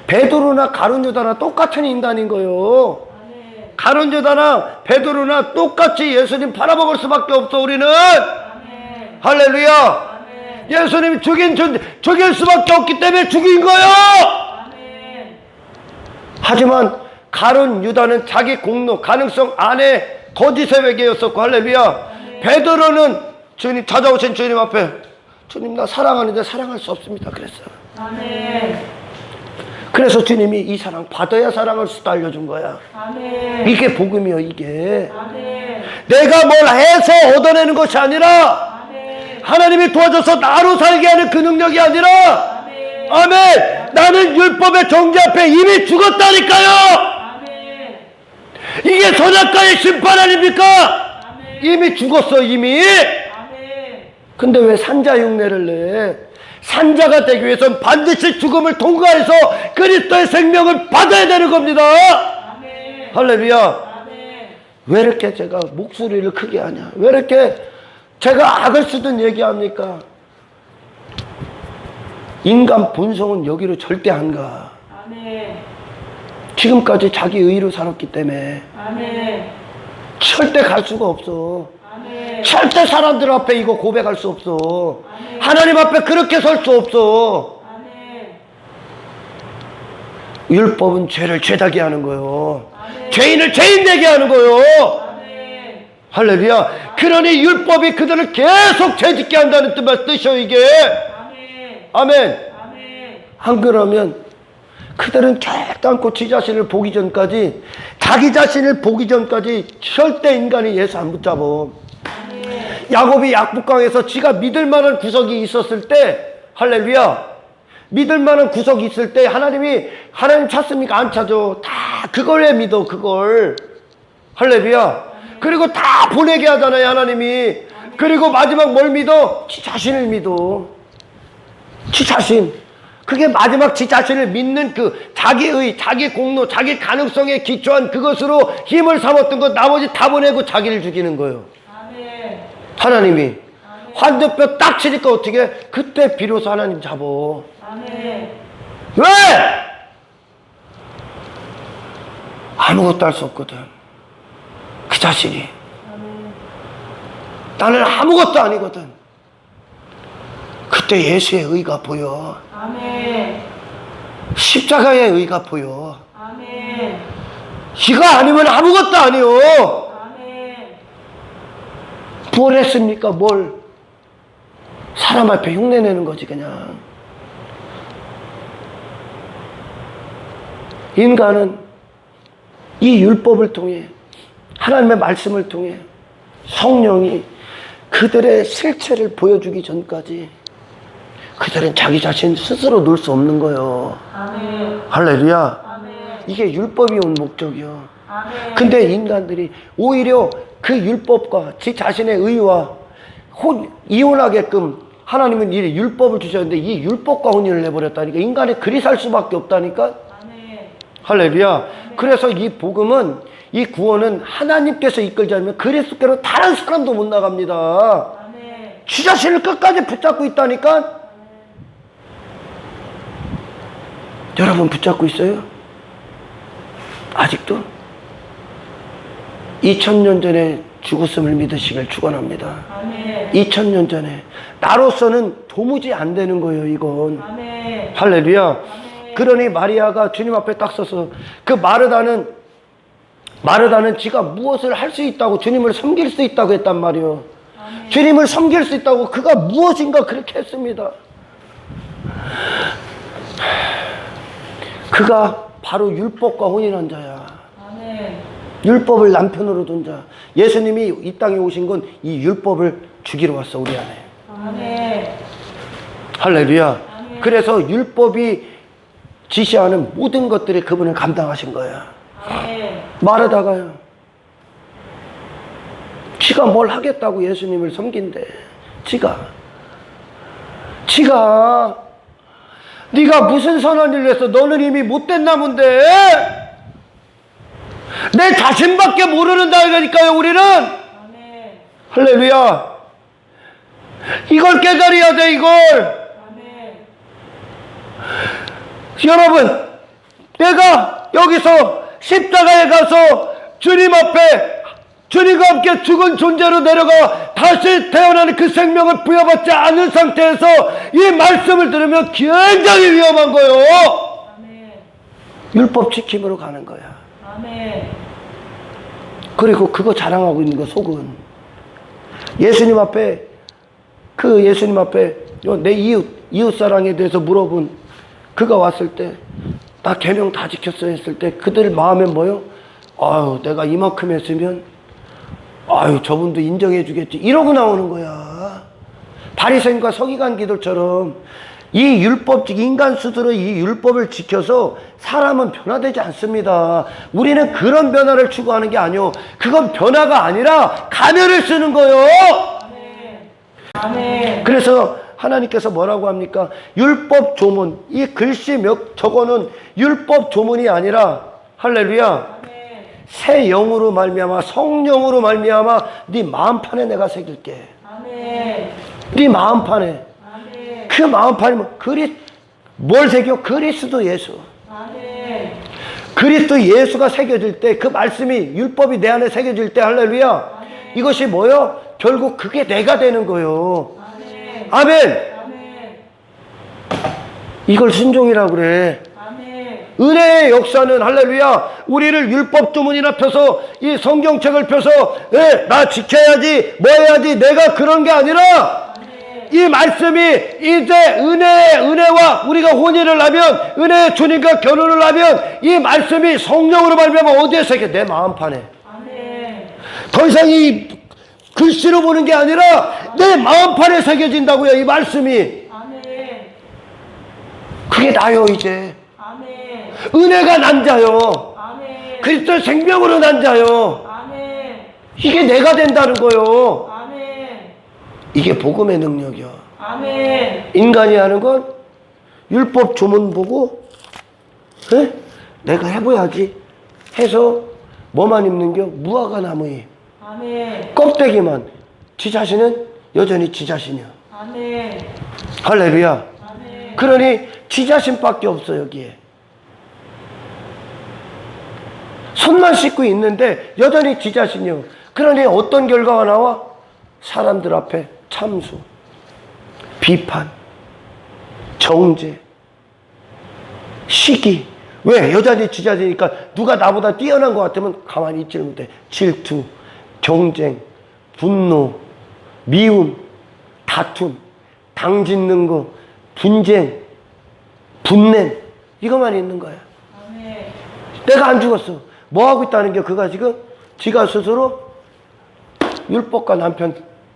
베드로나 가룟 유다나 똑같은 인간인 거요. 아멘. 가룟 유다나 베드로나 똑같이 예수님 팔아먹을 수밖에 없어. 우리는 아멘. 할렐루야. 아멘. 예수님이 죽일 수밖에 없기 때문에 죽인 거요. 아멘. 하지만 가룟 유다는 자기 공로 가능성 안에 거짓의 회개였었고, 할렐루야. 베드로는 주님 찾아오신 주님 앞에 주님 나 사랑하는데 사랑할 수 없습니다 그랬어. 아멘. 그래서 주님이 이 사랑 받아야 사랑할 수 있다 알려준 거야. 아멘. 이게 복음이요. 이게 아멘. 내가 뭘 해서 얻어내는 것이 아니라 아멘. 하나님이 도와줘서 나로 살게 하는 그 능력이 아니라 아멘. 아멘. 나는 율법의 정죄 앞에 이미 죽었다니까요. 아멘. 이게 선악과의 심판 아닙니까? 아멘. 이미 죽었어 이미. 아멘. 근데 왜 산자 흉내를 내? 산자가 되기 위해서는 반드시 죽음을 통과해서 그리스도의 생명을 받아야 되는 겁니다. 아멘. 할렐루야. 아멘. 왜 이렇게 제가 목소리를 크게 하냐? 왜 이렇게 제가 악을 쓰든 얘기합니까? 인간 본성은 여기로 절대 안 가. 아멘. 지금까지 자기 의로 살았기 때문에 아멘. 절대 갈 수가 없어. 아멘. 절대 사람들 앞에 이거 고백할 수 없어. 아멘. 하나님 앞에 그렇게 설 수 없어. 아멘. 율법은 죄를 죄다게 하는 거요. 아멘. 죄인을 죄인 되게 하는 거요. 아멘. 할렐루야. 그러니 율법이 그들을 계속 죄짓게 한다는 뜻이요 이게. 아멘. 아멘. 아멘. 안 그러면 그들은 결단코 지 자신을 보기 전까지 자기 자신을 보기 전까지 절대 인간이 예수 안 붙잡어. 아멘. 야곱이 약북강에서 지가 믿을 만한 구석이 있었을 때 할렐루야. 믿을 만한 구석이 있을 때 하나님 찾습니까? 안 찾아. 다 그걸 왜 믿어 그걸. 할렐루야. 그리고 다 보내게 하잖아요 하나님이. 그리고 마지막 뭘 믿어? 지 자신을 믿어. 지 자신. 그게 마지막 지 자신을 믿는 그 자기의 자기 공로 자기 가능성에 기초한 그것으로 힘을 삼았던 것 나머지 다 보내고 자기를 죽이는 거예요. 아멘. 하나님이 환전뼈 딱 치니까 어떻게 그때 비로소 하나님 잡어. 아멘. 왜? 아무것도 할 수 없거든 그 자신이. 아멘. 나는 아무것도 아니거든. 그때 예수의 의가 보여. 아멘. 십자가의 의가 보여. 아멘. 이거 아니면 아무것도 아니요. 아멘. 뭘 했습니까? 뭘? 사람 앞에 흉내내는 거지 그냥. 인간은 이 율법을 통해 하나님의 말씀을 통해 성령이 그들의 실체를 보여주기 전까지 그들은 자기 자신 스스로 놀 수 없는 거예요. 아멘. 할렐루야. 아멘. 이게 율법이 온 목적이요. 아멘. 근데 인간들이 오히려 그 율법과 지 자신의 의와 이혼하게끔 하나님은 이 율법을 주셨는데 이 율법과 혼인을 내버렸다니까. 인간이 그리 살 수밖에 없다니까. 아멘. 할렐루야. 그래서 이 복음은 이 구원은 하나님께서 이끌지 않으면 그리스도께로 다른 사람도 못 나갑니다. 아멘. 지 자신을 끝까지 붙잡고 있다니까. 여러분 붙잡고 있어요? 아직도? 2000년 전에 죽었음을 믿으시길 축원합니다. 아멘. 2000년 전에 나로서는 도무지 안 되는 거예요 이건. 아멘. 할렐루야. 아멘. 그러니 마리아가 주님 앞에 딱 서서 그 마르다는 지가 무엇을 할 수 있다고 주님을 섬길 수 있다고 했단 말이에요. 아멘. 주님을 섬길 수 있다고 그가 무엇인가 그렇게 했습니다. 그가 바로 율법과 혼인한 자야. 아멘. 율법을 남편으로 둔 자. 예수님이 이 땅에 오신 건 이 율법을 주기로 왔어, 우리 안에. 아멘. 할렐루야. 아멘. 그래서 율법이 지시하는 모든 것들이 그분을 감당하신 거야. 아멘. 말하다가요, 지가 뭘 하겠다고 예수님을 섬긴대. 지가 네가 무슨 선한 일을 했어? 너는 이미 못된 나무인데. 내 자신밖에 모르는다니까요, 우리는. 아멘. 할렐루야. 이걸 깨달아야 돼, 이걸. 아멘. 여러분, 내가 여기서 십자가에 가서 주님 앞에 주님과 함께 죽은 존재로 내려가 다시 태어나는 그 생명을 부여받지 않은 상태에서 이 말씀을 들으면 굉장히 위험한 거예요. 아멘. 율법 지킴으로 가는 거야. 아멘. 그리고 그거 자랑하고 있는 거 속은 예수님 앞에 내 이웃 사랑에 대해서 물어본 그가 왔을 때 나 계명 다 지켰어 했을 때 그들 마음에 뭐요? 아유, 내가 이만큼 했으면 아유, 저분도 인정해 주겠지, 이러고 나오는 거야. 바리새인과 서기관 기도처럼 이 율법적 인간 스스로 이 율법을 지켜서 사람은 변화되지 않습니다. 우리는 그런 변화를 추구하는 게 아니요, 그건 변화가 아니라 가면을 쓰는 거예요. 아멘. 아멘. 그래서 하나님께서 뭐라고 합니까? 율법 조문, 이 글씨 저거는 율법 조문이 아니라 할렐루야, 아멘. 새 영으로 말미암아 성령으로 말미암아 네 마음판에 내가 새길게. 아멘. 네 마음판에. 아멘. 그 마음판이면 뭘 새겨? 그리스도 예수. 아멘. 그리스도 예수가 새겨질 때, 그 말씀이 율법이 내 안에 새겨질 때, 할렐루야, 아멘. 이것이 뭐요? 결국 그게 내가 되는 거요. 아멘. 아멘. 아멘. 이걸 순종이라고 그래. 아멘. 은혜의 역사는 할렐루야, 우리를 율법 조문이나 펴서 이 성경책을 펴서 나 지켜야지 뭐 해야지 내가 그런 게 아니라 아멘. 이 말씀이 이제 은혜와 우리가 혼인을 하면, 은혜의 주님과 결혼을 하면 이 말씀이 성령으로 말미암아 어디에 새겨? 내 마음판에. 아멘. 더 이상 이 글씨로 보는 게 아니라 내 마음판에 새겨진다고요, 이 말씀이. 아멘. 그게 나요. 이제 아멘. 은혜가 난 자요, 아멘. 그리스도의 생명으로 난 자요, 아멘. 이게 내가 된다는 거요. 아멘. 이게 복음의 능력이요. 아멘. 인간이 하는 건 율법 조문 보고 내가 해봐야지 해서 뭐만 입는 겨? 무화과 나무잎 아멘. 껍데기만. 지 자신은 여전히 지 자신이야. 아멘. 할렐루야. 아멘. 그러니 지 자신밖에 없어. 여기에 손만 씻고 있는데 여전히 지 자신이요. 그러니 어떤 결과가 나와? 사람들 앞에 참수, 비판, 정죄, 시기. 왜? 여전히 지 자신이니까. 누가 나보다 뛰어난 것 같으면 가만히 있지 못해. 질투, 경쟁, 분노, 미움, 다툼, 당짓는 거, 분쟁, 분냄, 이것만 있는 거야. 아멘. 내가 안 죽었어. 뭐 하고 있다는 게, 그가 지금 지가 스스로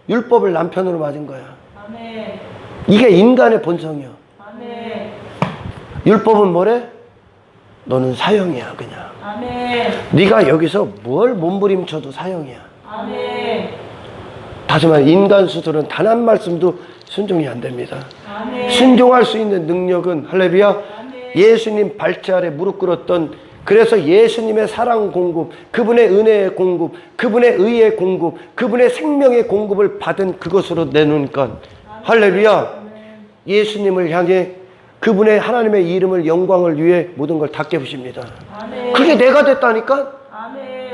율법을 남편으로 맞은 거야. 아멘. 이게 인간의 본성이야. 아멘. 율법은 뭐래? 너는 사형이야, 그냥. 아멘. 네가 여기서 뭘 몸부림쳐도 사형이야. 아멘. 다시 말해, 인간 스스로는 단 한 말씀도 순종이 안 됩니다. 아멘. 순종할 수 있는 능력은 할렐루야, 아멘. 예수님 발치 아래 무릎 꿇었던, 그래서 예수님의 사랑 공급, 그분의 은혜의 공급, 그분의 의의 공급, 그분의 생명의 공급을 받은 그것으로 내놓으니까 할렐루야, 예수님을 향해 그분의 하나님의 이름을, 영광을 위해 모든 걸 다 깨부십니다. 아멘. 그게 내가 됐다니까? 아멘.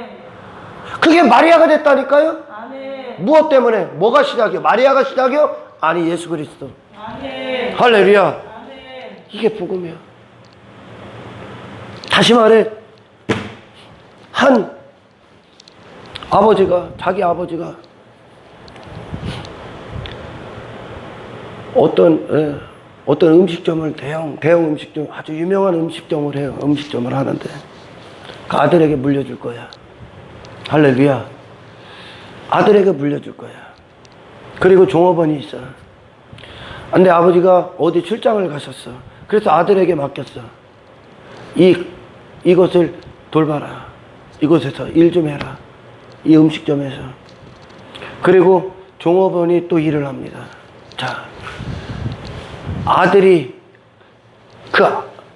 그게 마리아가 됐다니까요? 아멘. 무엇 때문에? 뭐가 시작이요? 마리아가 시작이요? 아니, 예수 그리스도. 아멘. 할렐루야. 아멘. 이게 복음이야. 다시 말해, 한 아버지가, 자기 아버지가 어떤 어떤 음식점을 대형 음식점, 아주 유명한 음식점을 해요. 음식점을 하는데 그 아들에게 물려줄 거야. 할렐루야. 아들에게 물려줄 거야. 그리고 종업원이 있어. 근데 아버지가 어디 출장을 가셨어. 그래서 아들에게 맡겼어. 이것을 돌봐라. 이곳에서 일 좀 해라. 이 음식점에서. 그리고 종업원이 또 일을 합니다. 자, 아들이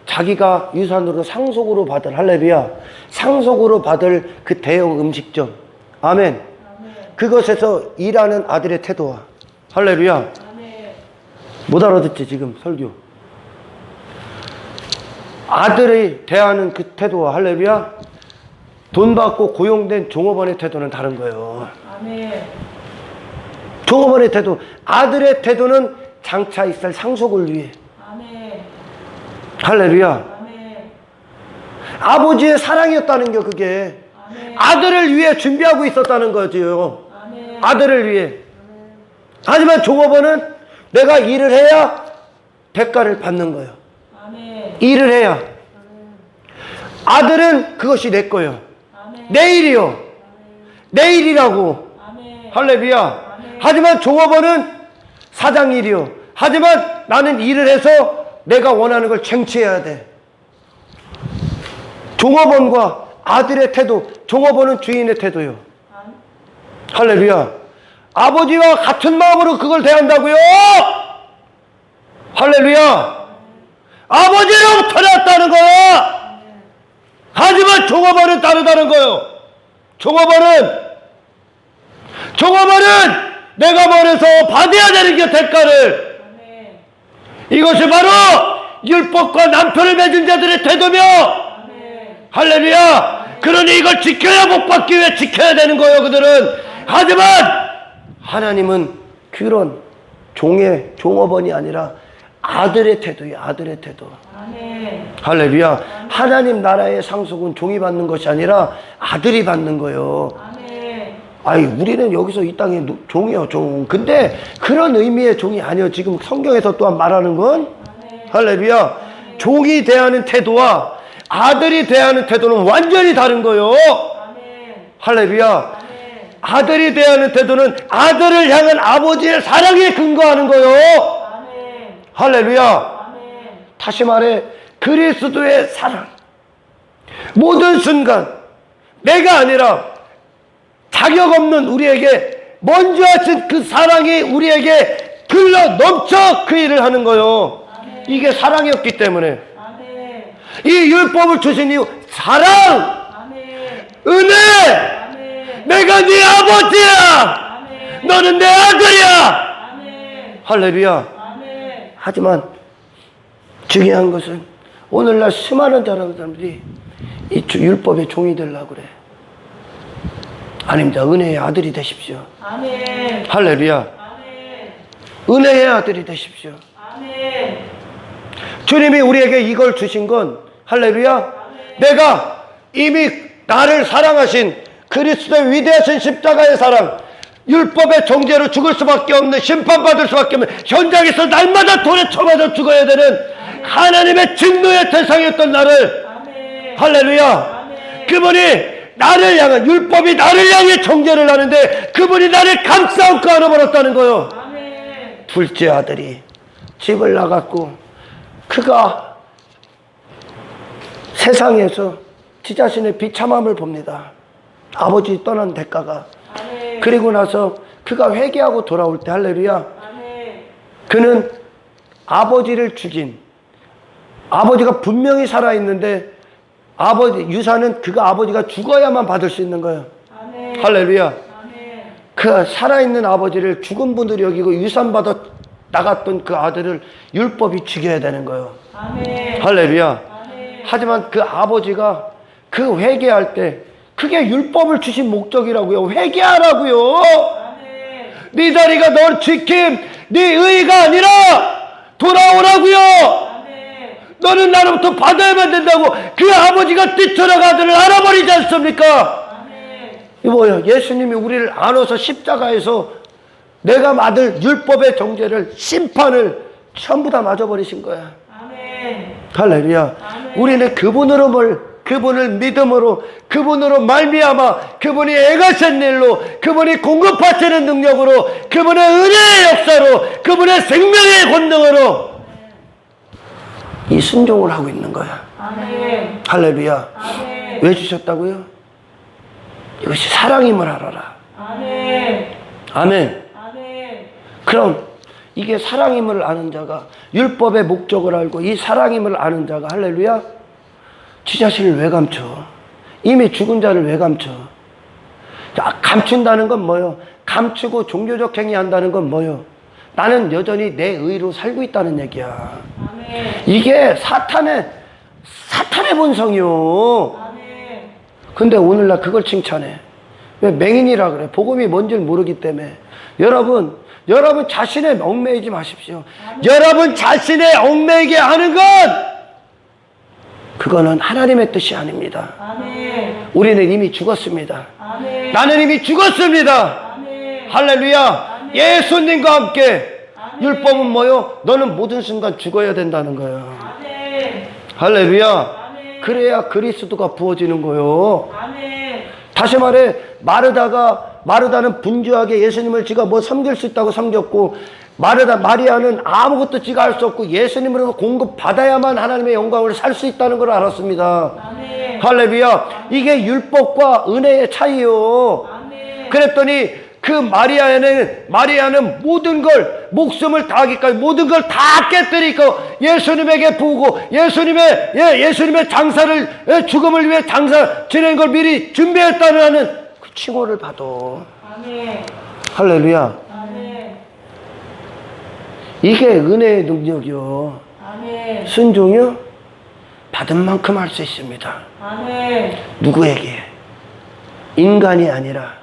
자기가 유산으로 상속으로 받을, 할렐루야, 상속으로 받을 그 대형 음식점, 아멘, 그것에서 일하는 아들의 태도와, 할렐루야, 못 알아듣지 지금 설교. 아들이 대하는 그 태도와, 할렐루야, 돈 받고 고용된 종업원의 태도는 다른 거예요. 종업원의 태도, 아들의 태도는 장차 있을 상속을 위해, 할렐루야, 아버지의 사랑이었다는 게 그게 아들을 위해 준비하고 있었다는 거죠. 아들을 위해. 하지만 종업원은 내가 일을 해야 대가를 받는 거예요. 일을 해야. 아들은 그것이 내 거예요. 내일이요. 내일이라고. 할렐루야. 하지만 종업원은 사장 일이요. 하지만 나는 일을 해서 내가 원하는 걸 쟁취해야 돼. 종업원과 아들의 태도, 종업원은 주인의 태도요. 할렐루야. 아버지와 같은 마음으로 그걸 대한다고요. 할렐루야. 아버지로부터 나왔다는 거야. 하지만 종업원은 다르다는 거예요. 종업원은 내가 원해서 받아야 되는 게 대가를. 이것이 바로 율법과 남편을 맺은 자들의 태도며, 할렐루야. 그러니 이걸 지켜야 못 받기 위해 지켜야 되는 거예요, 그들은. 하지만 하나님은 그런 종업원이 아니라 아들의 태도예요. 아들의 태도. 할렐루야. 하나님 나라의 상속은 종이 받는 것이 아니라 아들이 받는 거예요. 아이, 우리는 여기서 이 땅에 종이요, 종. 근데 그런 의미의 종이 아니요. 지금 성경에서 또한 말하는 건, 할렐루야, 종이 대하는 태도와 아들이 대하는 태도는 완전히 다른 거예요. 할렐루야. 아들이 대하는 태도는 아들을 향한 아버지의 사랑에 근거하는 거예요. 할렐루야. 다시 말해, 그리스도의 사랑. 모든 순간 내가 아니라 자격 없는 우리에게 먼저 하신 그 사랑이 우리에게 흘러 넘쳐 그 일을 하는 거예요. 이게 사랑이었기 때문에. 이 율법을 주신 이유, 사랑, 은혜. 내가 네 아버지야. 너는 내 아들이야. 할렐루야. 하지만 중요한 것은 오늘날 수많은 사람들이 이 율법의 종이 되려고 그래. 아닙니다. 은혜의 아들이 되십시오. 아멘. 할렐루야. 아멘. 은혜의 아들이 되십시오. 아멘. 주님이 우리에게 이걸 주신 건, 할렐루야, 아멘, 내가 이미 나를 사랑하신 그리스도의 위대하신 십자가의 사랑, 율법의 정죄로 죽을 수밖에 없는, 심판받을 수밖에 없는, 현장에서 날마다 돌에 쳐맞아 죽어야 되는 하나님의 진노의 대상이었던 나를, 아멘, 할렐루야, 아멘, 그분이 나를 향한, 율법이 나를 향해 정죄를 하는데 그분이 나를 감싸안고 안아버렸다는 거요. 아멘. 둘째 아들이 집을 나갔고 그가 세상에서 지 자신의 비참함을 봅니다. 아버지 떠난 대가가. 아멘. 그리고 나서 그가 회개하고 돌아올 때, 할렐루야, 아멘, 그는 아버지를 죽인, 아버지가 분명히 살아있는데 아버지 유산은 그가 아버지가 죽어야만 받을 수 있는 거예요. 아멘. 할렐루야. 아멘. 그 살아있는 아버지를 죽은 분들이 여기고 유산 받아 나갔던 그 아들을 율법이 죽여야 되는 거예요. 아멘. 할렐루야. 아멘. 하지만 그 아버지가 그 회개할 때 그게 율법을 주신 목적이라고요. 회개하라고요. 아멘. 네 자리가 널 지킴, 네 의가 아니라 돌아오라고요. 너는 나로부터 받아야만 된다고 그 아버지가 뛰쳐나가 아들을 알아버리지 않습니까? 이 뭐예요? 예수님이 우리를 안아서 십자가에서 내가 받을 율법의 정죄를, 심판을 전부 다 맞아버리신 거야. 아멘. 할렐루야. 우리는 그분을 믿음으로, 그분으로 말미암아, 그분이 애가신 일로, 그분이 공급하시는 능력으로, 그분의 은혜의 역사로, 그분의 생명의 권능으로 이 순종을 하고 있는 거야. 아멘. 할렐루야. 아멘. 왜 주셨다고요? 이것이 사랑임을 알아라. 아멘. 아멘. 아멘. 그럼 이게 사랑임을 아는 자가, 율법의 목적을 알고 이 사랑임을 아는 자가, 할렐루야, 지 자신을 왜 감춰? 이미 죽은 자를 왜 감춰? 자, 감춘다는 건 뭐요? 감추고 종교적 행위한다는 건 뭐요? 나는 여전히 내 의로 살고 있다는 얘기야. 아멘. 이게 사탄의 본성이요. 아멘. 근데 오늘날 그걸 칭찬해. 왜 맹인이라 그래? 복음이 뭔지를 모르기 때문에. 여러분 자신의 얽매이지 마십시오. 여러분 자신의 얽매이게 하는 것, 그거는 하나님의 뜻이 아닙니다. 아멘. 우리는 이미 죽었습니다. 아멘. 나는 이미 죽었습니다. 아멘. 할렐루야. 예수님과 함께. 아멘. 율법은 뭐요? 너는 모든 순간 죽어야 된다는 거예요. 아멘. 할렐루야. 아멘. 그래야 그리스도가 부어지는 거요. 아멘. 다시 말해, 마르다는 분주하게 예수님을 지가 뭐 섬길 수 있다고 섬겼고, 마리아는 아무것도 지가 할 수 없고 예수님으로 공급받아야만 하나님의 영광을 살 수 있다는 걸 알았습니다. 아멘. 할렐루야. 이게 율법과 은혜의 차이요. 아멘. 그랬더니 그 마리아는 모든 걸, 목숨을 다하기까지 모든 걸 다 깨뜨리고 예수님에게 부고 예수님의 장사를, 죽음을 위해 장사 지낸 걸 미리 준비했다는 하는 그 칭호를 받아. 아멘. 할렐루야. 아멘. 이게 은혜의 능력이요. 아멘. 순종이요. 받은 만큼 할 수 있습니다. 아멘. 누구에게? 인간이 아니라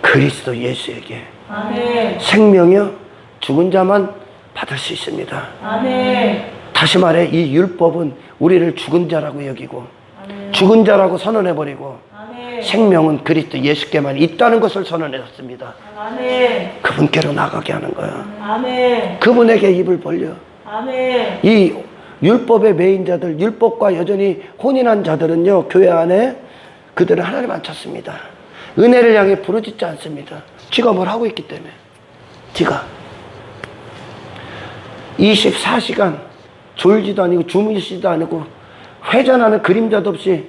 그리스도 예수에게. 아멘. 생명이요. 죽은 자만 받을 수 있습니다. 아멘. 다시 말해, 이 율법은 우리를 죽은 자라고 여기고 아멘. 죽은 자라고 선언해버리고 아멘. 생명은 그리스도 예수께만 있다는 것을 선언했습니다. 아멘. 그분께로 나가게 하는 거야. 아멘. 그분에게 입을 벌려. 아멘. 이 율법의 매인 자들, 율법과 여전히 혼인한 자들은요, 교회 안에 그들은 하나님 안 찾습니다. 은혜를 향해 부르짖지 않습니다. 지가 뭘 하고 있기 때문에. 지가 24시간 졸지도 아니고 주무시지도 않고 회전하는 그림자도 없이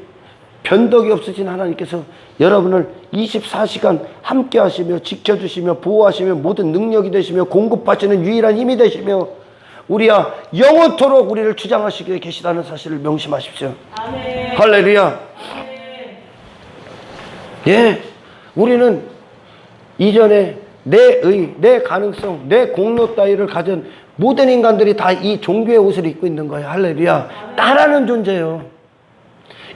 변덕이 없으신 하나님께서 여러분을 24시간 함께 하시며 지켜주시며 보호하시며 모든 능력이 되시며 공급하시는 유일한 힘이 되시며 우리야 영원토록 우리를 주장하시기에 계시다는 사실을 명심하십시오. 아멘. 할렐루야. 아멘. 예, 우리는 이전에 내 가능성, 내 공로 따위를 가진 모든 인간들이 다 이 종교의 옷을 입고 있는 거예요. 할렐루야. 나라는 존재요.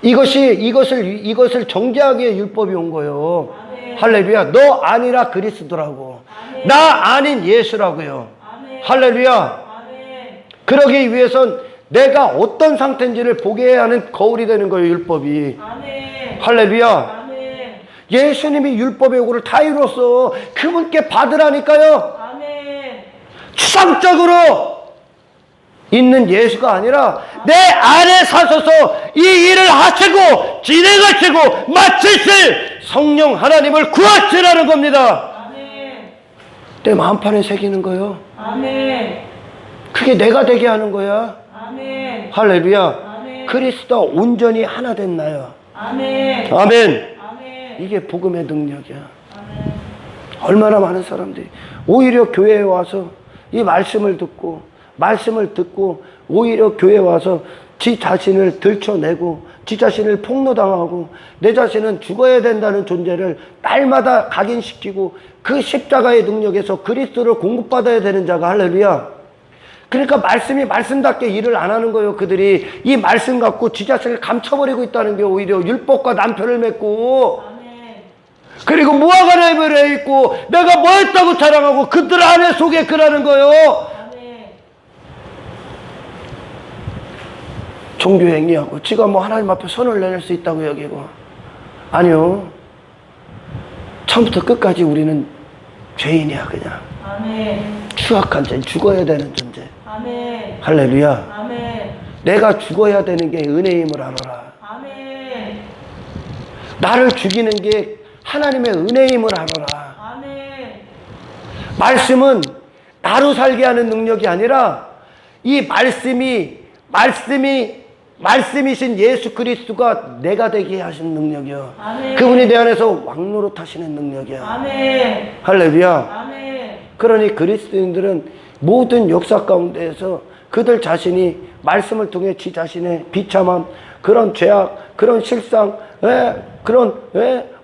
이것을 정죄하기 위해 율법이 온 거예요. 아멘. 할렐루야. 너 아니라 그리스도라고. 아멘. 나 아닌 예수라고요. 아멘. 할렐루야. 아멘. 그러기 위해선 내가 어떤 상태인지를 보게 해야 하는 거울이 되는 거예요. 율법이. 아멘. 할렐루야. 아멘. 예수님이 율법의 요구를 다 이뤘어. 그분께 받으라니까요. 아멘. 추상적으로 있는 예수가 아니라 내 안에 사셔서 이 일을 하시고 진행하시고 마치실 성령 하나님을 구하시라는 겁니다. 아멘. 내 마음판에 새기는 거요. 아멘. 그게 내가 되게 하는 거야. 아멘. 할렐루야. 아멘. 그리스도와 온전히 하나 된 나요. 아멘. 아멘. 아멘. 이게 복음의 능력이야. 아멘. 얼마나 많은 사람들이 오히려 교회에 와서 이 말씀을 듣고 오히려 교회에 와서 지 자신을 들춰내고 지 자신을 폭로당하고 내 자신은 죽어야 된다는 존재를 날마다 각인시키고 그 십자가의 능력에서 그리스도를 공급받아야 되는 자가 할렐루야. 그러니까 말씀이 말씀답게 일을 안 하는 거예요. 그들이 이 말씀 갖고 지 자신을 감춰버리고 있다는 게 오히려 율법과 남편을 맺고 아멘. 그리고 무화과나무를 해 있고 내가 뭐 했다고 자랑하고 그들 안에 속에 그라는 거예요. 아멘. 종교 행위하고 지가 뭐 하나님 앞에 손을 내릴 수 있다고 여기고 아니요. 처음부터 끝까지 우리는 죄인이야. 그냥 아멘. 추악한 죄, 죽어야 되는 존재. 할렐루야. 아멘. 내가 죽어야 되는 게 은혜임을 알아라. 아멘. 나를 죽이는 게 하나님의 은혜임을 알아라. 아멘. 말씀은 나로 살게 하는 능력이 아니라 이 말씀이신 예수 그리스도가 내가 되게 하신 능력이요. 아멘. 그분이 내 안에서 왕노릇 하시는 능력이야. 아멘. 할렐루야. 아멘. 그러니 그리스도인들은 모든 역사 가운데에서 그들 자신이 말씀을 통해 지 자신의 비참함, 그런 죄악, 그런 실상, 그런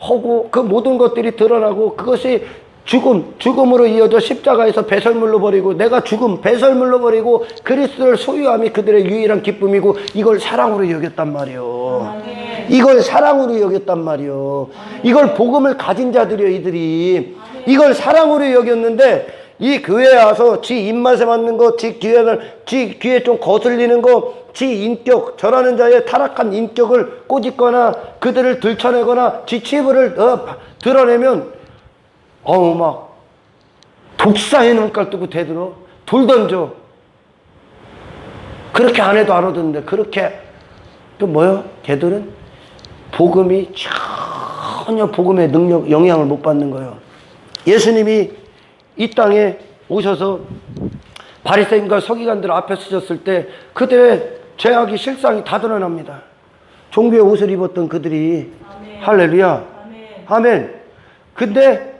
허구, 그 모든 것들이 드러나고 그것이 죽음으로 이어져 십자가에서 배설물로 버리고 내가 배설물로 버리고 그리스도를 소유함이 그들의 유일한 기쁨이고 이걸 사랑으로 여겼단 말이요. 아멘. 이걸 사랑으로 여겼단 말이요. 이걸 복음을 가진 자들이요, 이들이. 이걸 사랑으로 여겼는데 이 교회에 와서 지 입맛에 맞는 거, 지 귀에 좀 거슬리는 거, 지 인격, 저라는 자의 타락한 인격을 꼬집거나 그들을 들춰내거나 지 치부를 드러내면 막 독사의 눈깔 뜨고 대들어 돌 던져. 그렇게 안 해도 안 오던데 그렇게 또 뭐요? 걔들은 복음이 전혀 복음의 능력 영향을 못 받는 거예요. 예수님이 이 땅에 오셔서 바리새인과 서기관들 앞에 서셨을 때 그들의 죄악이 실상이 다 드러납니다. 종교의 옷을 입었던 그들이. 아멘. 할렐루야. 아멘. 아멘. 근데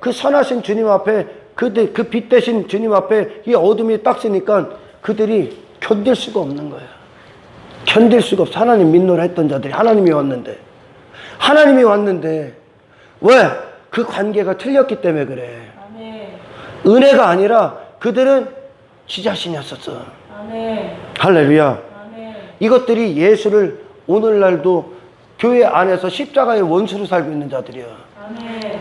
그 선하신 주님 앞에 그 빛 대신 주님 앞에 이 어둠이 딱 쓰니까 그들이 견딜 수가 없는 거예요. 견딜 수가 없어. 하나님 믿노라 했던 자들이 하나님이 왔는데 왜? 그 관계가 틀렸기 때문에 그래. 아멘. 은혜가 아니라 그들은 지 자신이었었어. 아멘. 할렐루야. 아멘. 이것들이 예수를 오늘날도 교회 안에서 십자가의 원수로 살고 있는 자들이야. 아멘.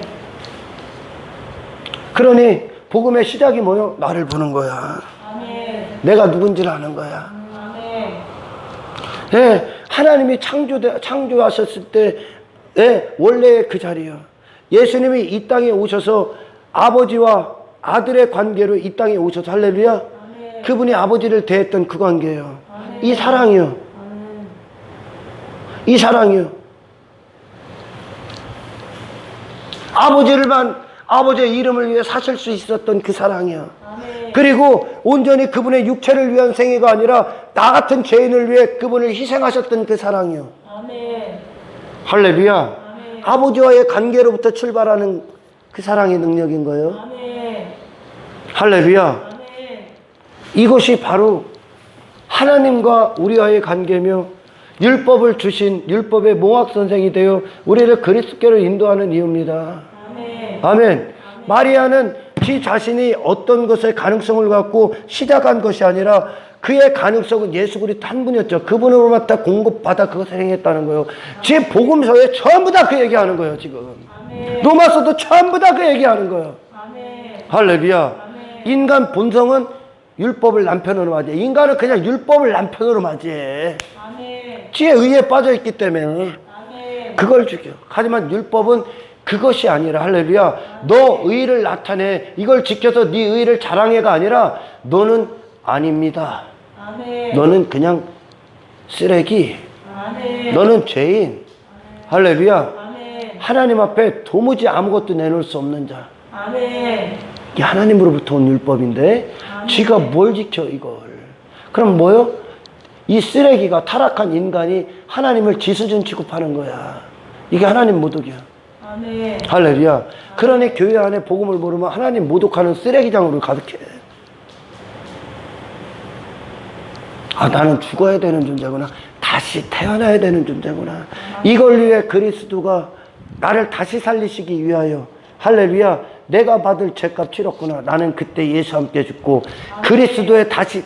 그러니 복음의 시작이 뭐요? 나를 보는 거야. 아멘. 내가 누군지를 아는 거야. 아멘. 하나님이 창조하셨을 때 원래 그 자리요. 예수님이 이 땅에 오셔서 아버지와 아들의 관계로 이 땅에 오셔서 할렐루야. 아멘. 그분이 아버지를 대했던 그 관계예요. 아멘. 이 사랑이요. 아멘. 이 사랑이요. 아버지의 이름을 위해 사실 수 있었던 그 사랑이요. 아멘. 그리고 온전히 그분의 육체를 위한 생애가 아니라 나 같은 죄인을 위해 그분을 희생하셨던 그 사랑이요. 아멘. 할렐루야. 아멘. 아버지와의 관계로부터 출발하는 그 사랑의 능력인 거예요. 아멘. 할렐루야. 아멘. 이것이 바로 하나님과 우리와의 관계며 율법을 주신 율법의 몽학 선생이 되어 우리를 그리스도께로 인도하는 이유입니다. 아멘. 아멘. 마리아는 지 자신이 어떤 것의 가능성을 갖고 시작한 것이 아니라 그의 가능성은 예수 그리스도 한 분이었죠. 그분으로부터 공급받아 그것을 행했다는 거예요. 제 복음서에 전부 다 그 얘기하는 거예요, 지금. 아멘. 로마서도 전부 다 그 얘기하는 거예요. 아멘. 할렐루야. 아멘. 인간 본성은 율법을 남편으로 맞이해. 인간은 그냥 율법을 남편으로 맞이해. 아멘. 지에 의에 빠져 있기 때문에 아멘. 그걸 죽여. 하지만 율법은 그것이 아니라 할렐루야. 너 의를 나타내. 이걸 지켜서 네 의를 자랑해가 아니라 너는 아닙니다. 아멘. 너는 그냥 쓰레기. 아멘. 너는 죄인. 할렐루야. 아멘. 하나님 앞에 도무지 아무것도 내놓을 수 없는 자. 아멘. 이게 하나님으로부터 온 율법인데 쥐가 뭘 지켜 이걸. 그럼 뭐요? 이 쓰레기가 타락한 인간이 하나님을 지수준 취급하는 거야. 이게 하나님 모독이야. 아멘. 할렐루야. 그러니 교회 안에 복음을 모르면 하나님 모독하는 쓰레기장으로 가득해. 나는 죽어야 되는 존재구나. 다시 태어나야 되는 존재구나. 이걸 위해 그리스도가 나를 다시 살리시기 위하여 할렐루야. 내가 받을 죄값 치렀구나. 나는 그때 예수와 함께 죽고 그리스도에 다시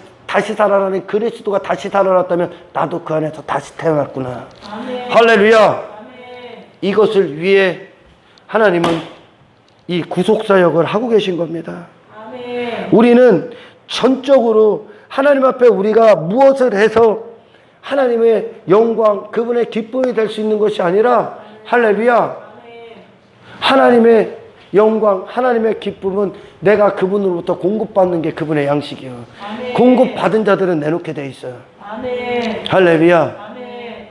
살아나는 그리스도가 다시 살아났다면 나도 그 안에서 다시 태어났구나. 아멘. 할렐루야. 아멘. 이것을 위해 하나님은 이 구속사역을 하고 계신 겁니다. 아멘. 우리는 전적으로 하나님 앞에 우리가 무엇을 해서 하나님의 영광, 그분의 기쁨이 될 수 있는 것이 아니라 할렐루야. 아멘. 하나님의 영광, 하나님의 기쁨은 내가 그분으로부터 공급받는 게 그분의 양식이요. 아멘. 공급받은 자들은 내놓게 돼 있어요. 아멘. 할렐루야. 아멘.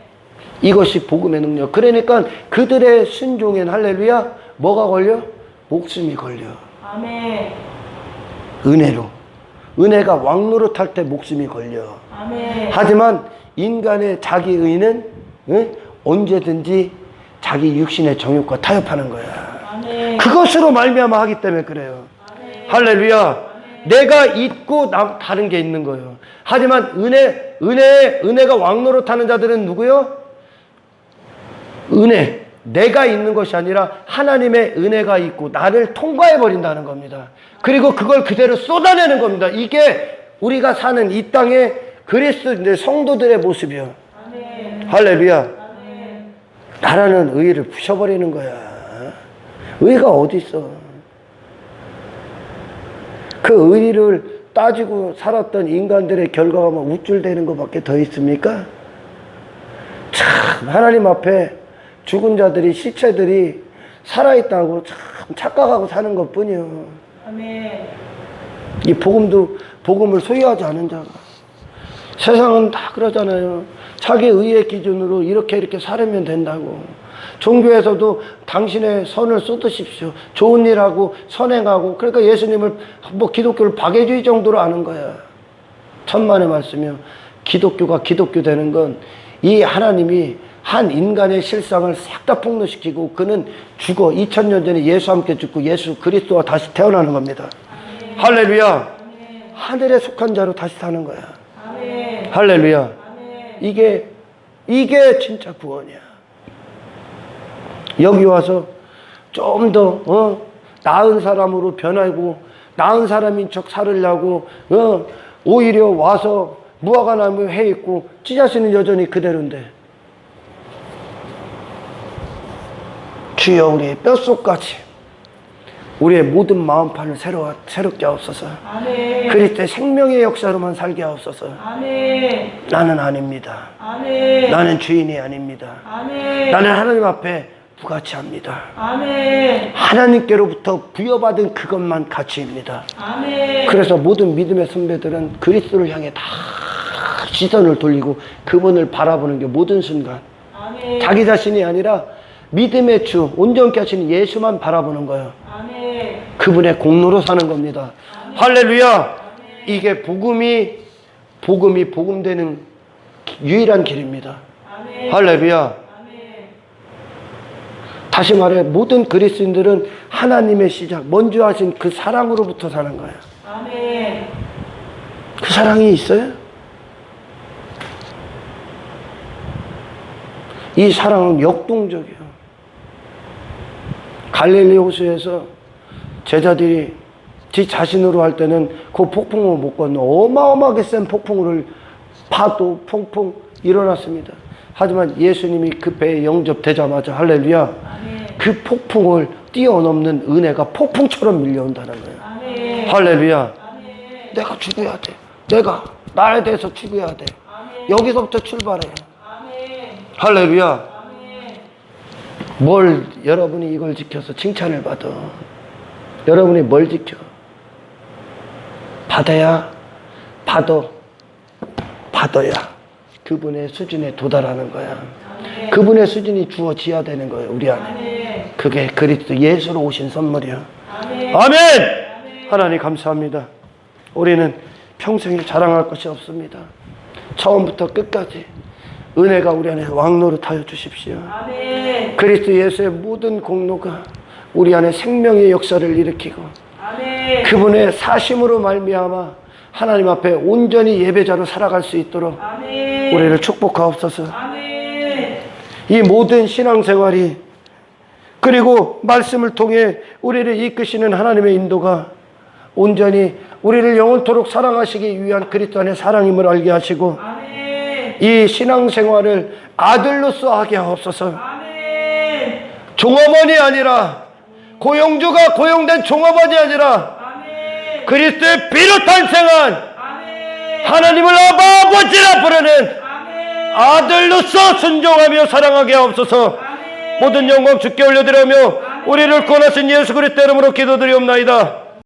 이것이 복음의 능력. 그러니까 그들의 순종엔 할렐루야 뭐가 걸려? 목숨이 걸려. 아멘. 은혜로. 은혜가 왕노릇할 때 목숨이 걸려. 아멘. 하지만 인간의 자기 의는 언제든지 자기 육신의 정욕과 타협하는 거야. 아멘. 그것으로 말미암아 하기 때문에 그래요. 아멘. 할렐루야. 내가 있고 다른 게 있는 거예요. 하지만 은혜가 왕노릇하는 자들은 누구요? 은혜. 내가 있는 것이 아니라 하나님의 은혜가 있고 나를 통과해 버린다는 겁니다. 그리고 그걸 그대로 쏟아내는 겁니다. 이게 우리가 사는 이 땅의 그리스도 성도들의 모습이요. 아멘. 할렐루야. 아멘. 나라는 의를 부셔버리는 거야. 의가 어디 있어? 그 의를 따지고 살았던 인간들의 결과가 뭐 우쭐대는 것밖에 더 있습니까? 참 하나님 앞에 죽은 자들이 시체들이 살아있다고 참 착각하고 사는 것뿐이요. 아멘. 이 복음을 소유하지 않은 자가 세상은 다 그러잖아요. 자기 의의 기준으로 이렇게 살면 된다고. 종교에서도 당신의 선을 쏟으십시오. 좋은 일하고 선행하고. 그러니까 예수님을 뭐 기독교를 박애주의 정도로 아는 거야. 천만의 말씀이요. 기독교가 기독교 되는 건 이 하나님이 한 인간의 실상을 싹 다 폭로시키고 그는 죽어 2000년 전에 예수와 함께 죽고 예수 그리스도와 다시 태어나는 겁니다. 아멘. 할렐루야. 아멘. 하늘에 속한 자로 다시 사는 거야. 아멘. 할렐루야. 아멘. 이게 진짜 구원이야. 여기 와서 좀 더 나은 사람으로 변하고 나은 사람인 척 살으려고 오히려 와서 무화과나무 해 있고 찌자씨는 여전히 그대로인데 주여 우리의 뼛속까지 우리의 모든 마음판을 새롭게 하옵소서. 아멘. 그리스도의 생명의 역사로만 살게 하옵소서. 아멘. 나는 아닙니다. 아멘. 나는 주인이 아닙니다. 아멘. 나는 하나님 앞에 부가치합니다. 아멘. 하나님께로부터 부여받은 그것만 가치입니다. 아멘. 그래서 모든 믿음의 선배들은 그리스도를 향해 다 시선을 돌리고 그분을 바라보는 게 모든 순간 아멘. 자기 자신이 아니라 믿음의 주 온전케 하시는 예수만 바라보는 거예요. 아멘. 그분의 공로로 사는 겁니다. 할렐루야. 이게 복음이 복음되는 유일한 길입니다. 아멘. 할렐루야. 아멘. 다시 말해 모든 그리스도인들은 하나님의 시작 먼저 하신 그 사랑으로부터 사는 거예요. 아멘. 그 사랑이 있어요? 이 사랑은 역동적이에요. 갈릴리 호수에서 제자들이 지 자신으로 할 때는 그 폭풍을 못 건너 어마어마하게 센 폭풍을 파도 퐁퐁 일어났습니다. 하지만 예수님이 그 배에 영접되자마자 할렐루야 아멘. 그 폭풍을 뛰어넘는 은혜가 폭풍처럼 밀려온다는 거예요. 아멘. 할렐루야. 아멘. 내가 죽어야 돼. 내가 나에 대해서 죽어야 돼. 아멘. 여기서부터 출발해. 아멘. 할렐루야. 아멘. 뭘 여러분이 이걸 지켜서 칭찬을 받아. 여러분이 뭘 지켜? 받아야 받아야 그분의 수준에 도달하는 거야. 아멘. 그분의 수준이 주어져야 되는 거예요. 우리 안에. 아멘. 그게 그리스도 예수로 오신 선물이야. 아멘. 아멘. 하나님 감사합니다. 우리는 평생에 자랑할 것이 없습니다. 처음부터 끝까지 은혜가 우리 안에 왕노릇하여 주십시오. 아멘. 그리스도 예수의 모든 공로가 우리 안에 생명의 역사를 일으키고 아멘. 그분의 사심으로 말미암아 하나님 앞에 온전히 예배자로 살아갈 수 있도록 아멘. 우리를 축복하옵소서. 아멘. 이 모든 신앙생활이 그리고 말씀을 통해 우리를 이끄시는 하나님의 인도가 온전히 우리를 영원토록 사랑하시기 위한 그리스도 안의 사랑임을 알게 하시고 아멘. 이 신앙생활을 아들로서 하게 하옵소서. 아멘. 종업원이 아니라 고용주가 고용된 종업원이 아니라 아멘. 그리스도의 피로 탄생한 아멘. 하나님을 아버지라 부르는 아멘. 아들로서 순종하며 사랑하게 하옵소서. 아멘. 모든 영광 주께 올려드리며 아멘. 우리를 구원하신 예수 그리스도 이름으로 기도드리옵나이다.